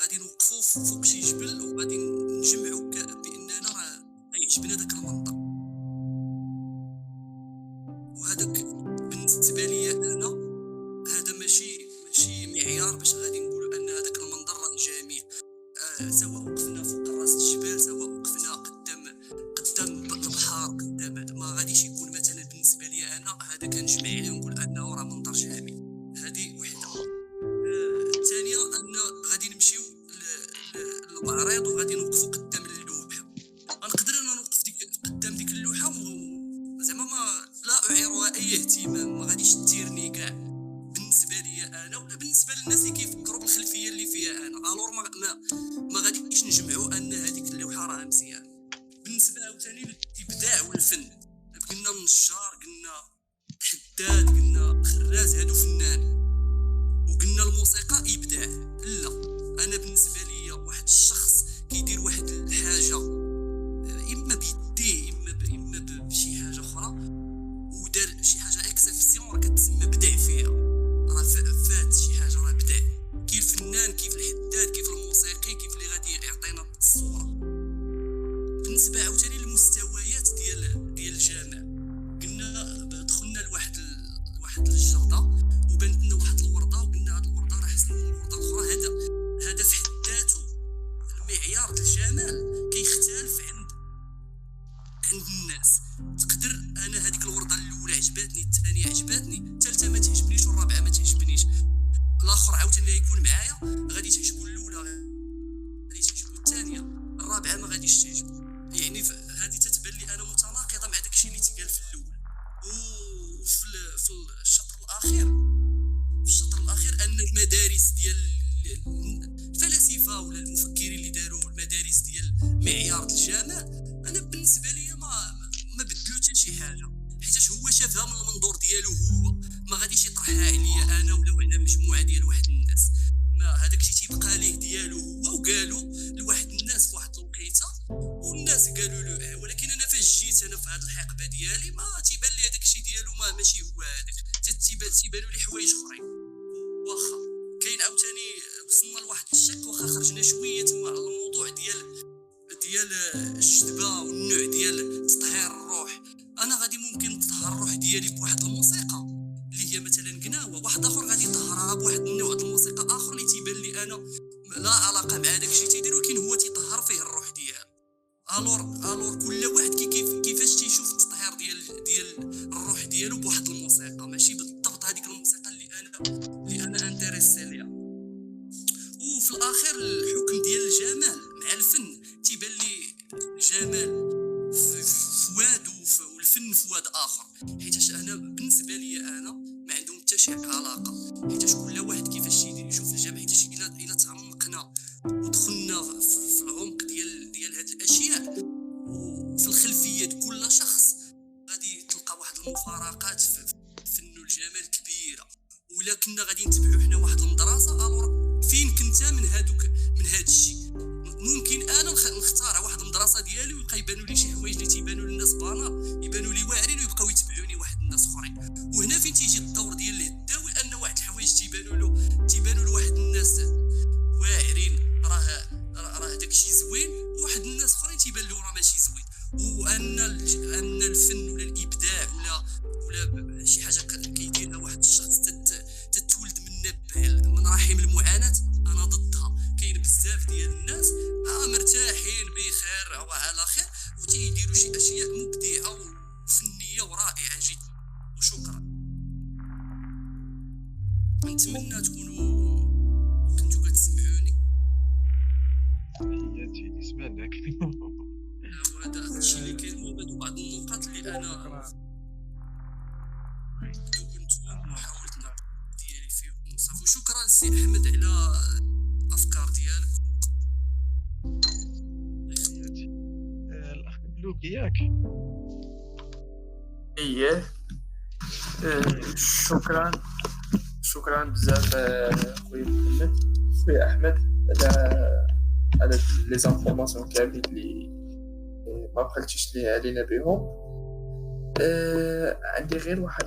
Speaker 3: غادي نوقفوا فوق شي جبل وغادي نجمعوا باننا راه يعجبنا داك المنطق، وهذاك بالنسبه لي انا هذا ماشي معيار باش غادي نقولوا ان هذاك المنظر راه جميل. سواء وقفنا فوق راس الجبال، سواء وقفنا قدام البحر، قدام ما غاديش يكون مثلا بالنسبه لي انا هذا كنجمع عليه ونقول انه راه منظر جميل. هذه وحده. الثانيه ان غادي نمشيو للمعرض وغادي نوقفوا قدام اللوحه. غنقدر انا نوقف قدام ديك اللوحه زعما لا اعيرها اي اهتمام، ما غاديش تثيرني كاع بالنسبه لي انا ولا بالنسبه للناس اللي كيفكروا بالخلفيه اللي فيها انا. الور ما غاديش نجمعوا ان هذيك اللوحه راه مزيان. بالنسبه عاوتاني للابداع والفن، قلنا النجار، قلنا حداد، قلنا خراز، هادو فنان، وقلنا الموسيقى ابداع. لا، انا بالنسبه لي واحد الشخص كيدير واحد الحاجه اما بيديه اما بشي حاجه اخرى ودار شي حاجه اكسبسيون، راه كتسمى بدع فيها، راه فات شي حاجه، راه بدع. كيف الفنان، كيف الحداد، كيف الموسيقي، كيف اللي غادي يعطينا الصوره. بالنسبه عاوتاني للمستويات ديال الجمال، قلنا دخلنا لواحد الجرده وبانت لنا واحد الورده، وقلنا هاد الورده راه احسن من الورده الاخرى. هذا في حد ذاته المعيار ديال الجمال كيختلف عند الناس. تقدر انا هذيك الورده الاولى عجباتني، الثانيه عجباتني، الثالثه ما تعجبنيش، والرابعه ما تعجبنيش. الاخر عاوتاني اللي يكون معايا غادي تعجبو الاولى، غادي تعجبو الثانيه، الرابعه ما غاديش تعجبو. يعني هذه تتبان لي انا متناقضه مع داكشي اللي تقال في الاول. وفي الشطر الاخير ان المدارس ديال الفلاسفه ولا المفكرين اللي داروا المدارس ديال معيار الجمال، انا بالنسبه لي ما بدلو حتى شي حاجه، حيت هو شافها من المنظور ديالو، هو ما غاديش يطرحها عليا انا ولا على مجموعه ديال واحد الناس. ما هذاك الشيء تيبقى ليه ديالو هو، وقالوا لواحد الناس في واحد الوقيته والناس قالوا له ولكن انا فاش جيت انا في هذه الحقبه ديالي ما تيبان لي هذاك الشيء ديالو ماشي هو هذاك، تيبانوا لي حوايج اخرين. واخا كاين عاوتاني وصلنا لواحد الشك، واخا خرجنا شويه تما على الموضوع ديال الجذبه والنوع ديال تطهير الروح. انا غادي ممكن نطهر الروح ديالي بواحد الموسيقى اللي هي مثلا قناوه، واحد اخر غادي يطهرها بواحد النوع ديال الموسيقى اخر اللي تيبان لي انا لا علاقه مع داك الشيء تيدير، ولكن هو تيطهر فيه الروح ديالو. الور كل واحد كيفاش تيشوف التطهير ديال الروح ديالو بواحد الموسيقى، ماشي بالضبط هذيك الموسيقى اللي انا انتريسي ليها. وفي الاخير الحكم ديال الجمال مع الفن تيبان لي الجمال في واد والفن في واد اخر، حيت انا بالنسبه لي انا ما عندهم حتى شي علاقه، حيت كل واحد كيفاش يشوف الجمال. حيت الا تعمقنا ودخلنا في العمق ديال هاد الاشياء، وفي غادي نتبعوا حنا واحد المدرسه الور فين كنت من هاد الشيء. ممكن انا نختار واحد المدرسه ديالي ويبقى يبانوا لي شي حوايج اللي تيبانوا للناس بانا، يبانوا لي واعرين ويبقاو يتبعوني واحد الناس اخرين. وهنا فين تيجي الدور ديال الهداوي، ان واحد الحوايج تيبانوا لواحد الناس واعرين راه داكشي زوين، وواحد الناس اخرين تيبان لهم راه ماشي زوين. وان الفن ولا الابداع ولا شي حاجه كيديرها واحد الشخص تتولد من رحم المعاناه، انا ضدها. كاين بزاف ديال الناس مرتاحين بخير وعلى خير وتيديروا شي اشياء مبدعه وفنيه ورائعه جدا. وشكرا. نتمنى تكونوا كنتو كتسمعوني.
Speaker 1: تحياتي سمعناك.
Speaker 3: وهذا الشيء اللي كاين. هادو بعض النقاط اللي انا كنت حاولت نعطي ديالي فيهم صافي. وشكرا لسي احمد على الافكار ديالك.
Speaker 1: تحياتي. الاخ ملوك ياك؟
Speaker 4: اييه. شكرا بزاف خويا محمد خويا احمد على لي زانفورماسيون كاملين اللي ما بقيتيش لي علينا بهم. عندي غير واحد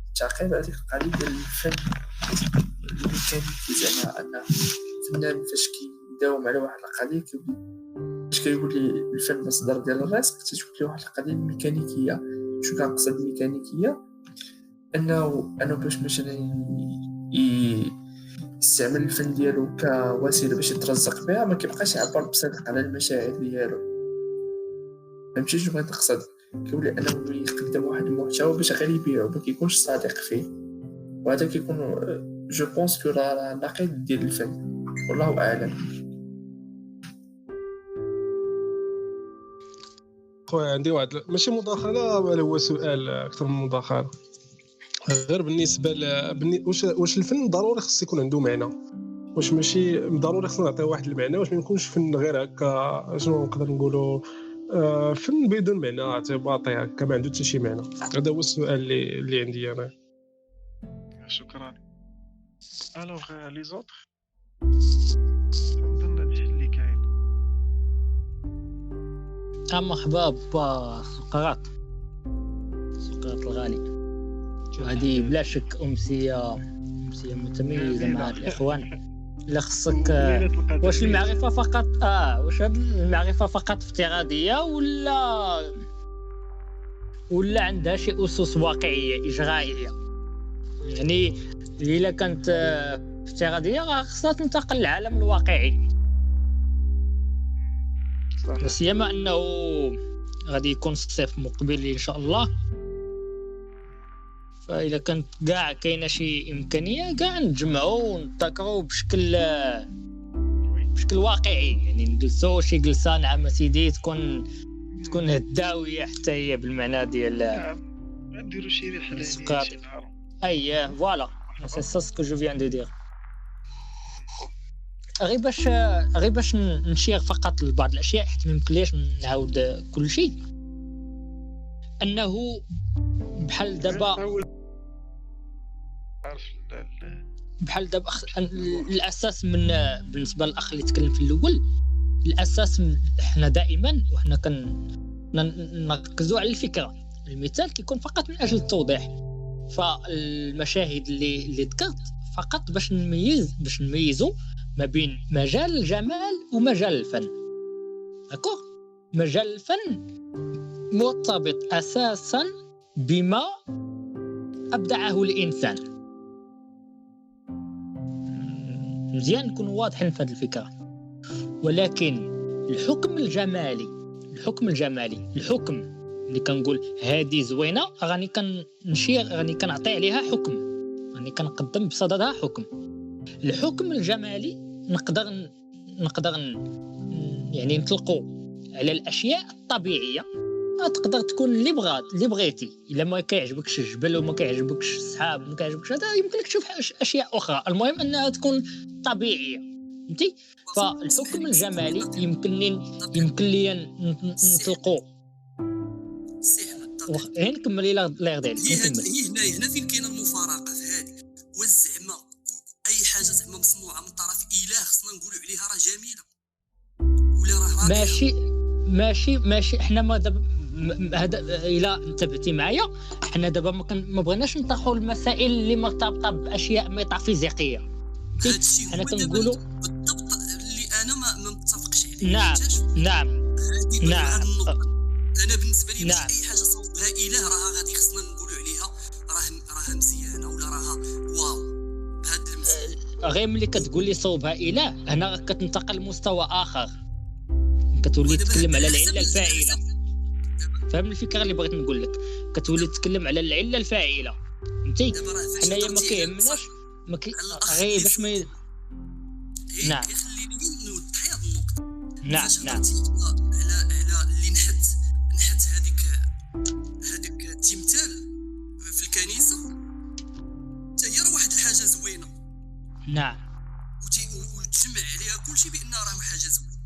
Speaker 4: التعقيب على ديك القضيه ديال الفن الميكانيكي، زعما ان الفنان فاش كيداوم على واحد القضيه فاش كيقول لي الفن مصدر ديال الرزق، تتولي واحد القضيه الميكانيكيه. شو كنقصد الميكانيكيه؟ انه باش مثلا يستعمل الفن ديالو كوسيله باش يترزق بها، ما كيبقاش يعبر بصدق على المشاعر ديالو. فهمتي شنو بغيت نقصد؟ كيولي انه يقدم واحد المحتوى باش غير يبيعو، ما كيكونش صادق فيه. وهذا كيكون جو بونس كو راه نقيض ديال الفن، والله اعلم.
Speaker 5: خويا عندي واحد ماشي مداخله بل هو سؤال اكثر من مداخله. غير بالنسبه واش الفن ضروري خص يكون عنده معنى؟ واش ماشي ضروري خصنا نعطيو واحد المعنى؟ واش ما يكونش فن غير هكا شنو نقدر نقولوا فن بدون معنى اعتباطي هكا ما عنده حتى شي معنى؟ هذا هو السؤال اللي عندي انا.
Speaker 1: شكرا. الوغ لي زوطر نظن هادشي اللي كاين.
Speaker 2: مرحبا با سقراط الغالي. وهذه بلا شك أمسية متميزة مع الإخوان. اللي خصك واش المعرفة فقط واش هاد المعرفة فقط افتراضية ولا عندها شي أسس واقعية إجرائية؟ يعني إلا كانت افتراضية راه خصها تنتقل للعالم الواقعي. سيما أنه غادي يكون الصيف مقبل إن شاء الله، فإذا كانت كاع كاينه شي امكانيه كاع نتجمعوا ونتذكروا بشكل واقعي. يعني نجلسوا شي جلسه نعم سيدي تكون هداويه حتى هي بالمعنى ديال
Speaker 1: نديروا شي رحله شي نهار.
Speaker 2: اي فوالا سي سا سكو جو فيان دو دير. غير باش نشير فقط لبعض الاشياء حيت ما يمكنليش نعاود كل شيء. انه بحال دابا الاساس من بالنسبه للاخ اللي تكلم في الاول، الاساس احنا دائما وحنا كنركزوا على الفكره. المثال كيكون فقط من اجل التوضيح. فالمشاهد اللي ذكرت فقط باش نميزوا ما بين مجال الجمال ومجال الفن. داكوغ؟ مجال الفن مرتبط اساسا بما ابدعه الانسان. مزيان نكون واضحين في هذه الفكره. ولكن الحكم الجمالي اللي كنقول هذه زوينه راني كنعطي عليها حكم، راني كنقدم بصددها حكم. الحكم الجمالي نقدر يعني نطلقوا على الاشياء الطبيعيه. تقدر تكون اللي بغيتي. الا ما كيعجبكش الجبل وما كيعجبكش السحاب وما كيعجبكش هذا، يمكن لك تشوف اشياء اخرى. المهم انها تكون طبيعيه. فهمتي؟ فالحكم الجمالي يمكن لي نطلقوا.
Speaker 3: سي احمد
Speaker 2: نكمل. لا يرضي عليك
Speaker 3: هنا فين كاين المفارقه في هذه. والزعما راه من طرف اله خصنا نقولوا عليها راه جميله ولا راه
Speaker 2: ماشي حنا ما دابا هذا الا انتبهتي معايا حنا دابا ما بغيناش نطرحوا المسائل اللي مرتبطه باشياء ميتافيزيقيه
Speaker 3: هادشي
Speaker 2: حنا
Speaker 3: هو
Speaker 2: كنقولوا
Speaker 3: بالضبط اللي انا ما متفقش عليه.
Speaker 2: نعم
Speaker 3: انا بالنسبه لي
Speaker 2: نعم.
Speaker 3: ماشي اي حاجه صوبها اله راه غادي خصنا نقولوا عليها راها مزيانه ولا راها واو بهذا المسألة.
Speaker 2: غير ملي كتقول لي صوبها اله هنا كتنتقل لمستوى اخر كتولي تتكلم على العله الفاعله. فهم الفكره اللي بغيت نقول لك كتولي تتكلم على العله الفاعله فهمتي. حنايا ما كيهمناش غير باش ما نعم
Speaker 3: خليني نوضح هذه النقطه.
Speaker 2: نعم
Speaker 3: على اللي نحت هذيك التمثال في الكنيسه حتى هي راه واحد الحاجه زوينه.
Speaker 2: نعم
Speaker 3: وتجمع عليها كل شيء بان راه حاجه زوينه.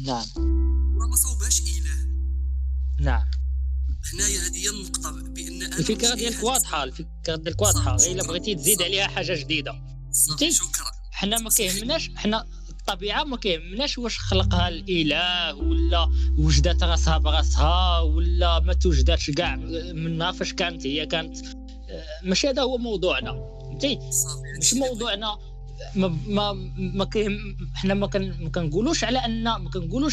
Speaker 2: نعم
Speaker 3: راه ما صوبهاش اله.
Speaker 2: نعم
Speaker 3: هنايا هذه هي النقطه بان انا
Speaker 2: الفكره ديالك واضحه غير الا بغيتي تزيد عليها حاجه جديده فهمتي.
Speaker 3: شكرا.
Speaker 2: حنا ما كيهمناش حنا الطبيعه ما كيهمناش واش خلقها الاله ولا وجدت راسها براسها ولا ما توجداتش كاع منها فاش كانت هي كانت ماشي هذا هو موضوعنا فهمتي. مش موضوعنا حنا ما كنقولوش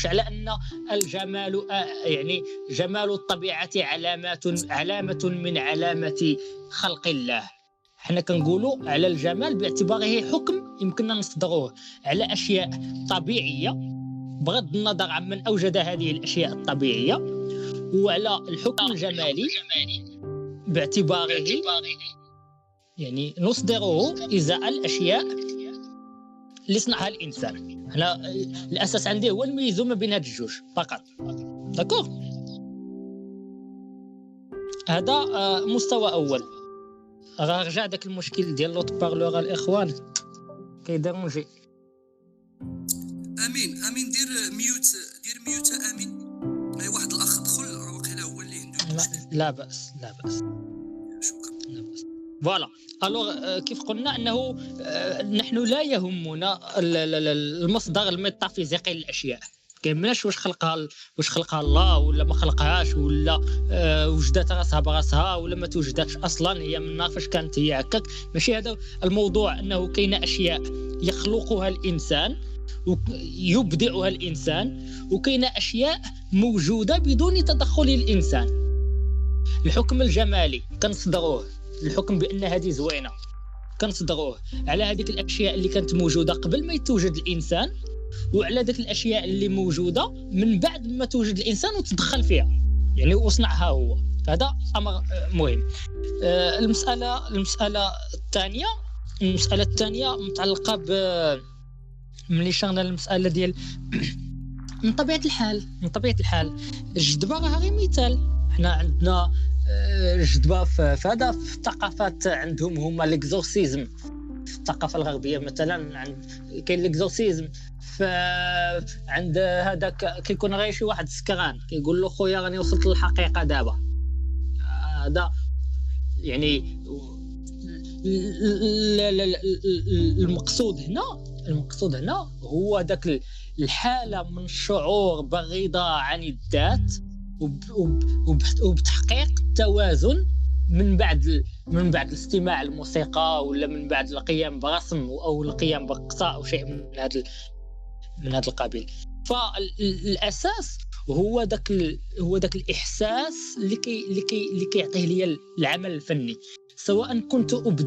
Speaker 2: على ان الجمال يعني جمال الطبيعه علامه من علامه خلق الله. حنا كنقولوا على الجمال باعتباره حكم يمكننا نصدروه على اشياء طبيعيه بغض النظر عن من اوجد هذه الاشياء الطبيعيه وعلى الحكم الجمالي باعتباره يعني نصدره ازاء الاشياء اللي صنعها الانسان. هنا الاساس عندي هو الميزو ما بين هاد الجوج فقط. داكوغ هذا مستوى اول. رجع داك المشكل ديال لوط بارلور الاخوان كيديرونجي.
Speaker 3: امين دير ميوت امين. اي واحد الاخ دخل راه واقيلا هو اللي عنده مشكل.
Speaker 2: لا باس
Speaker 3: شكرا.
Speaker 2: لا باس. فوالا الوغ كيف قلنا انه نحن لا يهمنا المصدر الميتافيزيقي للاشياء. كيهمناش واش خلقها الله ولا ما خلقهاش ولا وجدت راسها براسها ولا ما توجداتش اصلا هي من فاش كانت هي هكاك. ماشي هذا الموضوع. انه كاين اشياء يخلقها الانسان ويبدعها الانسان وكاين اشياء موجوده بدون تدخل الانسان. الحكم الجمالي كنصدروه الحكم بان هذه زوينه كنصدروه على هذيك الاشياء اللي كانت موجوده قبل ما يتوجد الانسان وعلى ذاك الاشياء اللي موجوده من بعد ما توجد الانسان وتدخل فيها يعني وصنعها هو. هذا امر مهم. المساله الثانيه متعلقه ملي شرنا المساله ديال من طبيعه الحال الجدبه راه غير مثال. حنا عندنا الجدبه في هذا في الثقافات عندهم هما الاكزورسيزم. في الثقافه الغربيه مثلا كاين الاكزورسيزم عند هذاك كيكون غير شي واحد سكران كيقول له خويا راني وصلت للحقيقه دابا. هذا يعني المقصود هنا هو ذاك الحاله من الشعور بالرضا عن الذات وبتحقيق التوازن من بعد الاستماع الموسيقى ولا من بعد القيام برسم او القيام بقصه او شيء من هذا القبيل. فالاساس هو ذاك الاحساس اللي كيعطيه لي العمل الفني سواء كنت ابدع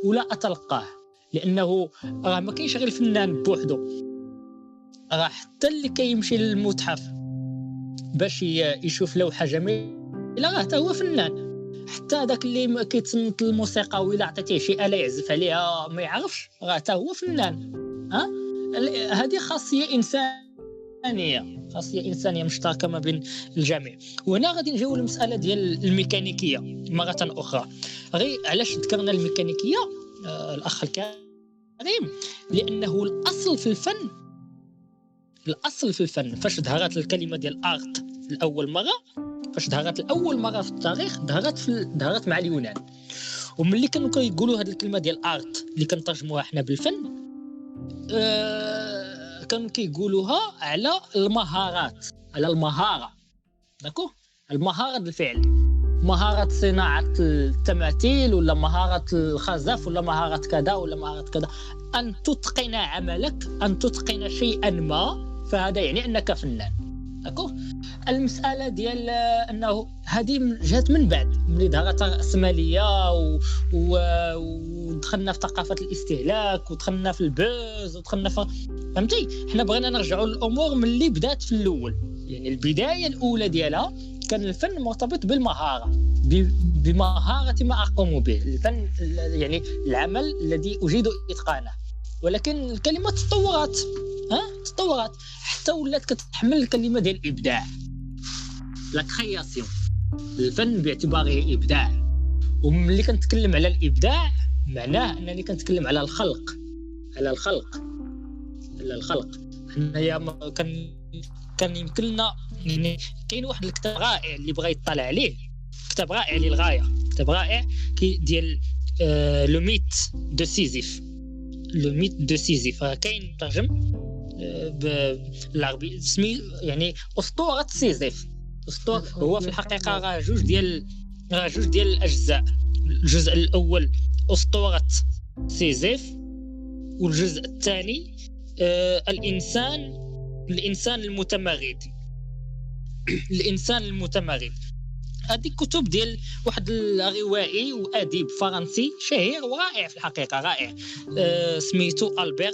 Speaker 2: ولا اتلقاه. لانه راه ما كاينش غير الفنان بوحده. راه حتى اللي كيمشي للمتحف باش يشوف لوحه جميله راه حتى هو فنان. حتى داك اللي كيتصنت الموسيقى ولا عطيتيه شي آلة يعزف عليها ما يعرفش راه حتى هو فنان. هذه خاصيه انسانيه مشتركه ما بين الجميع. وهنا غادي نجيو للمساله ديال الميكانيكيه مره اخرى. غير علاش ذكرنا الميكانيكيه الاخ الكريم؟ لانه الاصل في الفن فاش ظهرت الكلمه ديال ارت لاول مره فاش ظهرت لاول مره في التاريخ ظهرت مع اليونان. وملي كانوا كيقولوا هذه الكلمه ديال ارت اللي كنترجموها احنا بالفن كانوا كيقولوها على المهارات، على المهارة، داكو، المهارة الفعل، مهارة صناعة التماثيل ولا مهارة الخزف ولا مهارة كذا ولا مهارة كذا. أن تتقن عملك، أن تتقن شيئا ما، فهذا يعني أنك فنان. داكو. المسألة ديال أنه هذه جات من بعد ملي ظهرت الرأسمالية ودخلنا في ثقافة الاستهلاك ودخلنا في البوز ودخلنا في، فهمتي؟ حنا بغينا نرجعوا للأمور من اللي بدات في الأول. يعني البداية الأولى ديالها كان الفن مرتبط بالمهارة، بمهارة ما أقوم به. الفن يعني العمل الذي أجيد إتقانه. ولكن الكلمة تطورت، حتى ولات كتحمل الكلمة ديال الإبداع، لا كرياسيون. الفن باعتباره إبداع، وملي كنتكلم على الإبداع معناه أنني كنتكلم على الخلق، على الخلق. حنايا كان يمكننا، يعني كاين واحد الكتاب رائع اللي بغى يطلع عليه، كتاب رائع للغاية، كتاب رائع ديال لو ميت دو سيزيف، لو ميت دو سيزيف. كاين ترجم بالعربي اسمي يعني أسطورة سيزيف. هو في الحقيقة راه جوج ديال الأجزاء. الجزء الأول أسطورة سيزيف، والجزء الثاني الإنسان المتمرد. الإنسان المتمرد. هذه كتب ديال واحد الروائي وأديب فرنسي شهير ورائع في الحقيقة، رائع، سميتو ألبير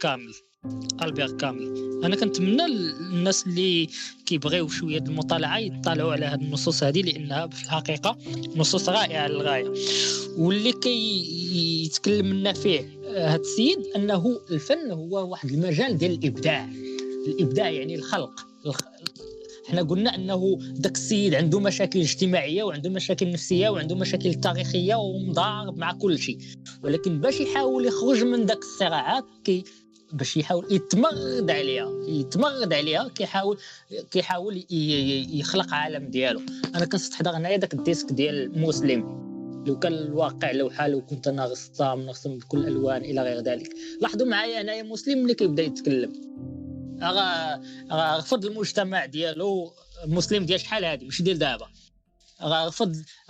Speaker 2: كامل. انا كنتمنى الناس اللي كيبغيو شويه المطالعه يطلعوا على هذه النصوص هذه، لانها في الحقيقه نصوص رائعه للغايه. واللي يتكلم لنا فيه هذا السيد انه الفن هو واحد المجال ديال الابداع يعني الخلق. احنا قلنا انه داك السيد عنده مشاكل اجتماعيه وعنده مشاكل نفسيه وعنده مشاكل تاريخيه ومضارب مع كل شيء، ولكن باش يحاول يخرج من داك الصراعات باش يحاول يتمرد عليها كيحاول يخلق عالم ديالو. انا كنستحضر هنايا داك الديسك ديال مسلم، لو كان الواقع لوحه، لو كنت انا رسام نرسم بكل الالوان الى غير ذلك. لاحظوا معايا هنايا مسلم اللي كيبدا يتكلم رفض المجتمع ديالو. مسلم ديال شحال هادي ماشي ديال دابا،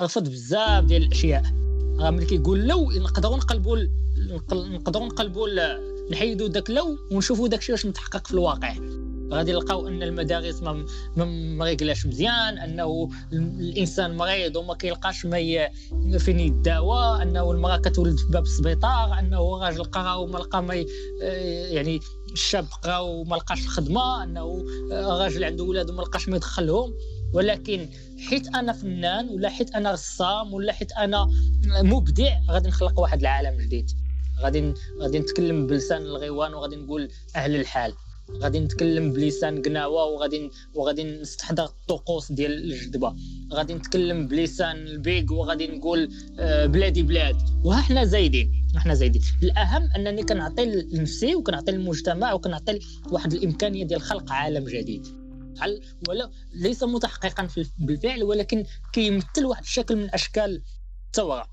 Speaker 2: رفض بزاف ديال الاشياء. ملي كيقول لو نقدروا نقلبوا نحيدوا داك لو ونشوفوا داكشي واش متحقق في الواقع، غادي نلقاو ان المدارس ما ريقلاش مزيان، انه الانسان مريض وما كيلقاش فين يداوى، انه المراه كتولد في باب السبيطار، انه الراجل قرا وما لقى يعني الشاب قرا وما لقاش الخدمه، انه الراجل عنده ولاد وما لقاش ما يدخلهم. ولكن حيت انا فنان ولا حيت انا رسام ولا حيت انا مبدع غادي نخلق واحد العالم جديد. غادي نتكلم بلسان الغيوان وغادي نقول اهل الحال، غادي نتكلم بلسان قناوه وغادي نستحضر الطقوس ديال الجدبه، غادي نتكلم بلسان البيق وغادي نقول بلادي بلاد. وها زايدين. الاهم انني كنعطي لنفسي وكنعطي للمجتمع وكنعطي واحد الامكانيه ديال خلق عالم جديد، ولا ليس متحققا بالفعل، ولكن كيمثل واحد الشكل من اشكال الثوره.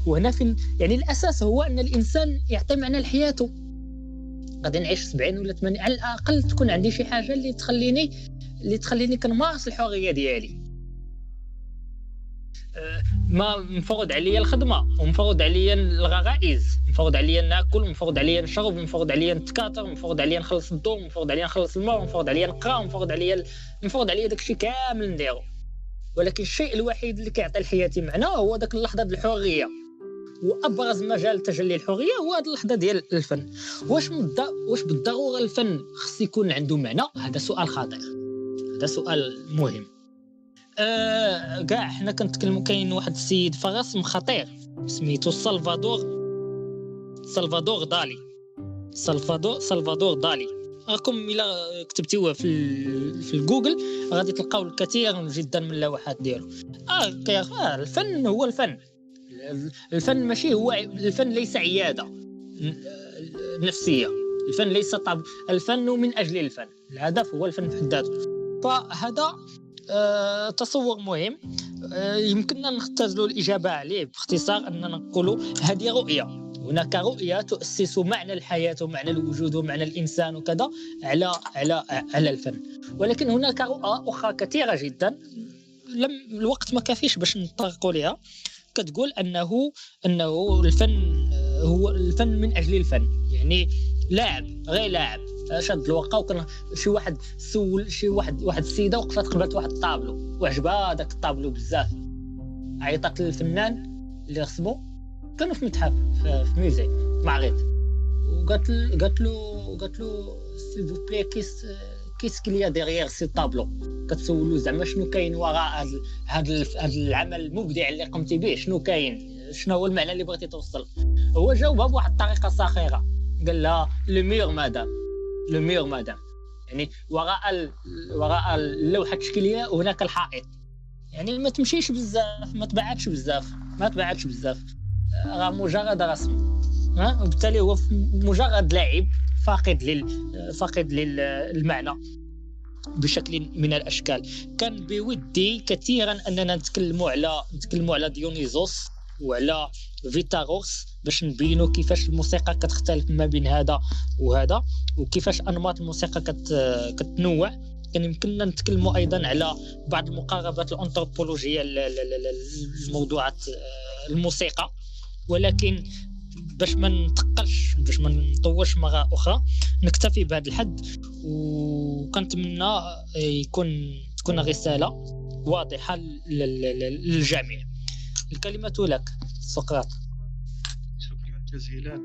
Speaker 2: وهنا فين يعني الاساس هو ان الانسان يعطي معنى لحياته. غادي نعيش 70 ولا 80 على الاقل تكون عندي شي حاجه اللي تخليني كنمارس الحريه ديالي. ما مفروض عليا الخدمه ومفروض عليا الغرائز، مفروض عليا ناكل، مفروض عليا نشرب، مفروض عليا نتكاثر، مفروض عليا نخلص الضوء، مفروض عليا نخلص الماء، مفروض عليا نقرا، مفروض عليا داكشي كامل نديرو. ولكن الشيء الوحيد اللي كيعطي لحياتي معنى هو داك اللحظه ديال الحريه. وابرز مجال تجلي الحريه هو هذه اللحظه ديال الفن. واش بالضروره الفن خص يكون عنده معنى؟ هذا سؤال خطير، هذا سؤال مهم. كاع حنا كنتكلموا كاين واحد السيد في الرسم خطير سميتو سلفادور دالي. راكم الا كتبتيوه في الجوجل غادي تلقاو الكثير جدا من اللوحات ديالو. الفن هو الفن ماشي هو الفن، ليس عياده نفسيه. الفن ليس الفن من اجل الفن، الهدف هو الفن في حد ذاته. فهذا تصور مهم يمكننا نختزلوا الإجابة عليه باختصار أننا نقولوا هذه رؤية، هناك رؤية تؤسس معنى الحياة ومعنى الوجود ومعنى الإنسان وكذا على الفن. ولكن هناك رؤى أخرى كثيرة جدا الوقت ما كافيش باش نطرقوا لها، كتقول أنه الفن هو الفن من أجل الفن، يعني لاعب غير لاعب. شاد الواقع وكان شي واحد سول شي واحد السيده وقفات قبلت واحد الطابلو وعجبها داك الطابلو بزاف، عيطت للفنان اللي رسمو، كانوا في متحف في ميوزي معرض، وقالت له سيل فو بلي كيس كليا ديغيغ سي طابلو، كتسولو زعما شنو كاين وراء هذا العمل المبدع اللي قمتي به، شنو كاين، شنو هو المعنى اللي بغيتي توصل. هو جاوبها بواحد الطريقه ساخره، قال لها لو ميور مادام، يعني وراء اللوحه التشكيليه هناك الحائط، يعني ما تمشيش بزاف، ما تبعدش بزاف، راه مجرد رسم، وبالتالي هو مجرد لاعب فاقد للمعنى بشكل من الاشكال. كان بودي كثيرا اننا نتكلموا على ديونيزوس وعلى فيتاغورس باش نبينوا كيفاش الموسيقى كتختلف ما بين هذا وهذا، وكيفاش انماط الموسيقى كتنوع. كان يمكننا نتكلموا ايضا على بعض المقاربات الانثروبولوجيه لموضوعات الموسيقى، ولكن باش ما نتقلش، باش ما نطولش مره اخرى، نكتفي بهذا الحد. وكنتمنى تكون رساله واضحه للجميع. الكلمه لك سقراط.
Speaker 1: شكرا جزيلا.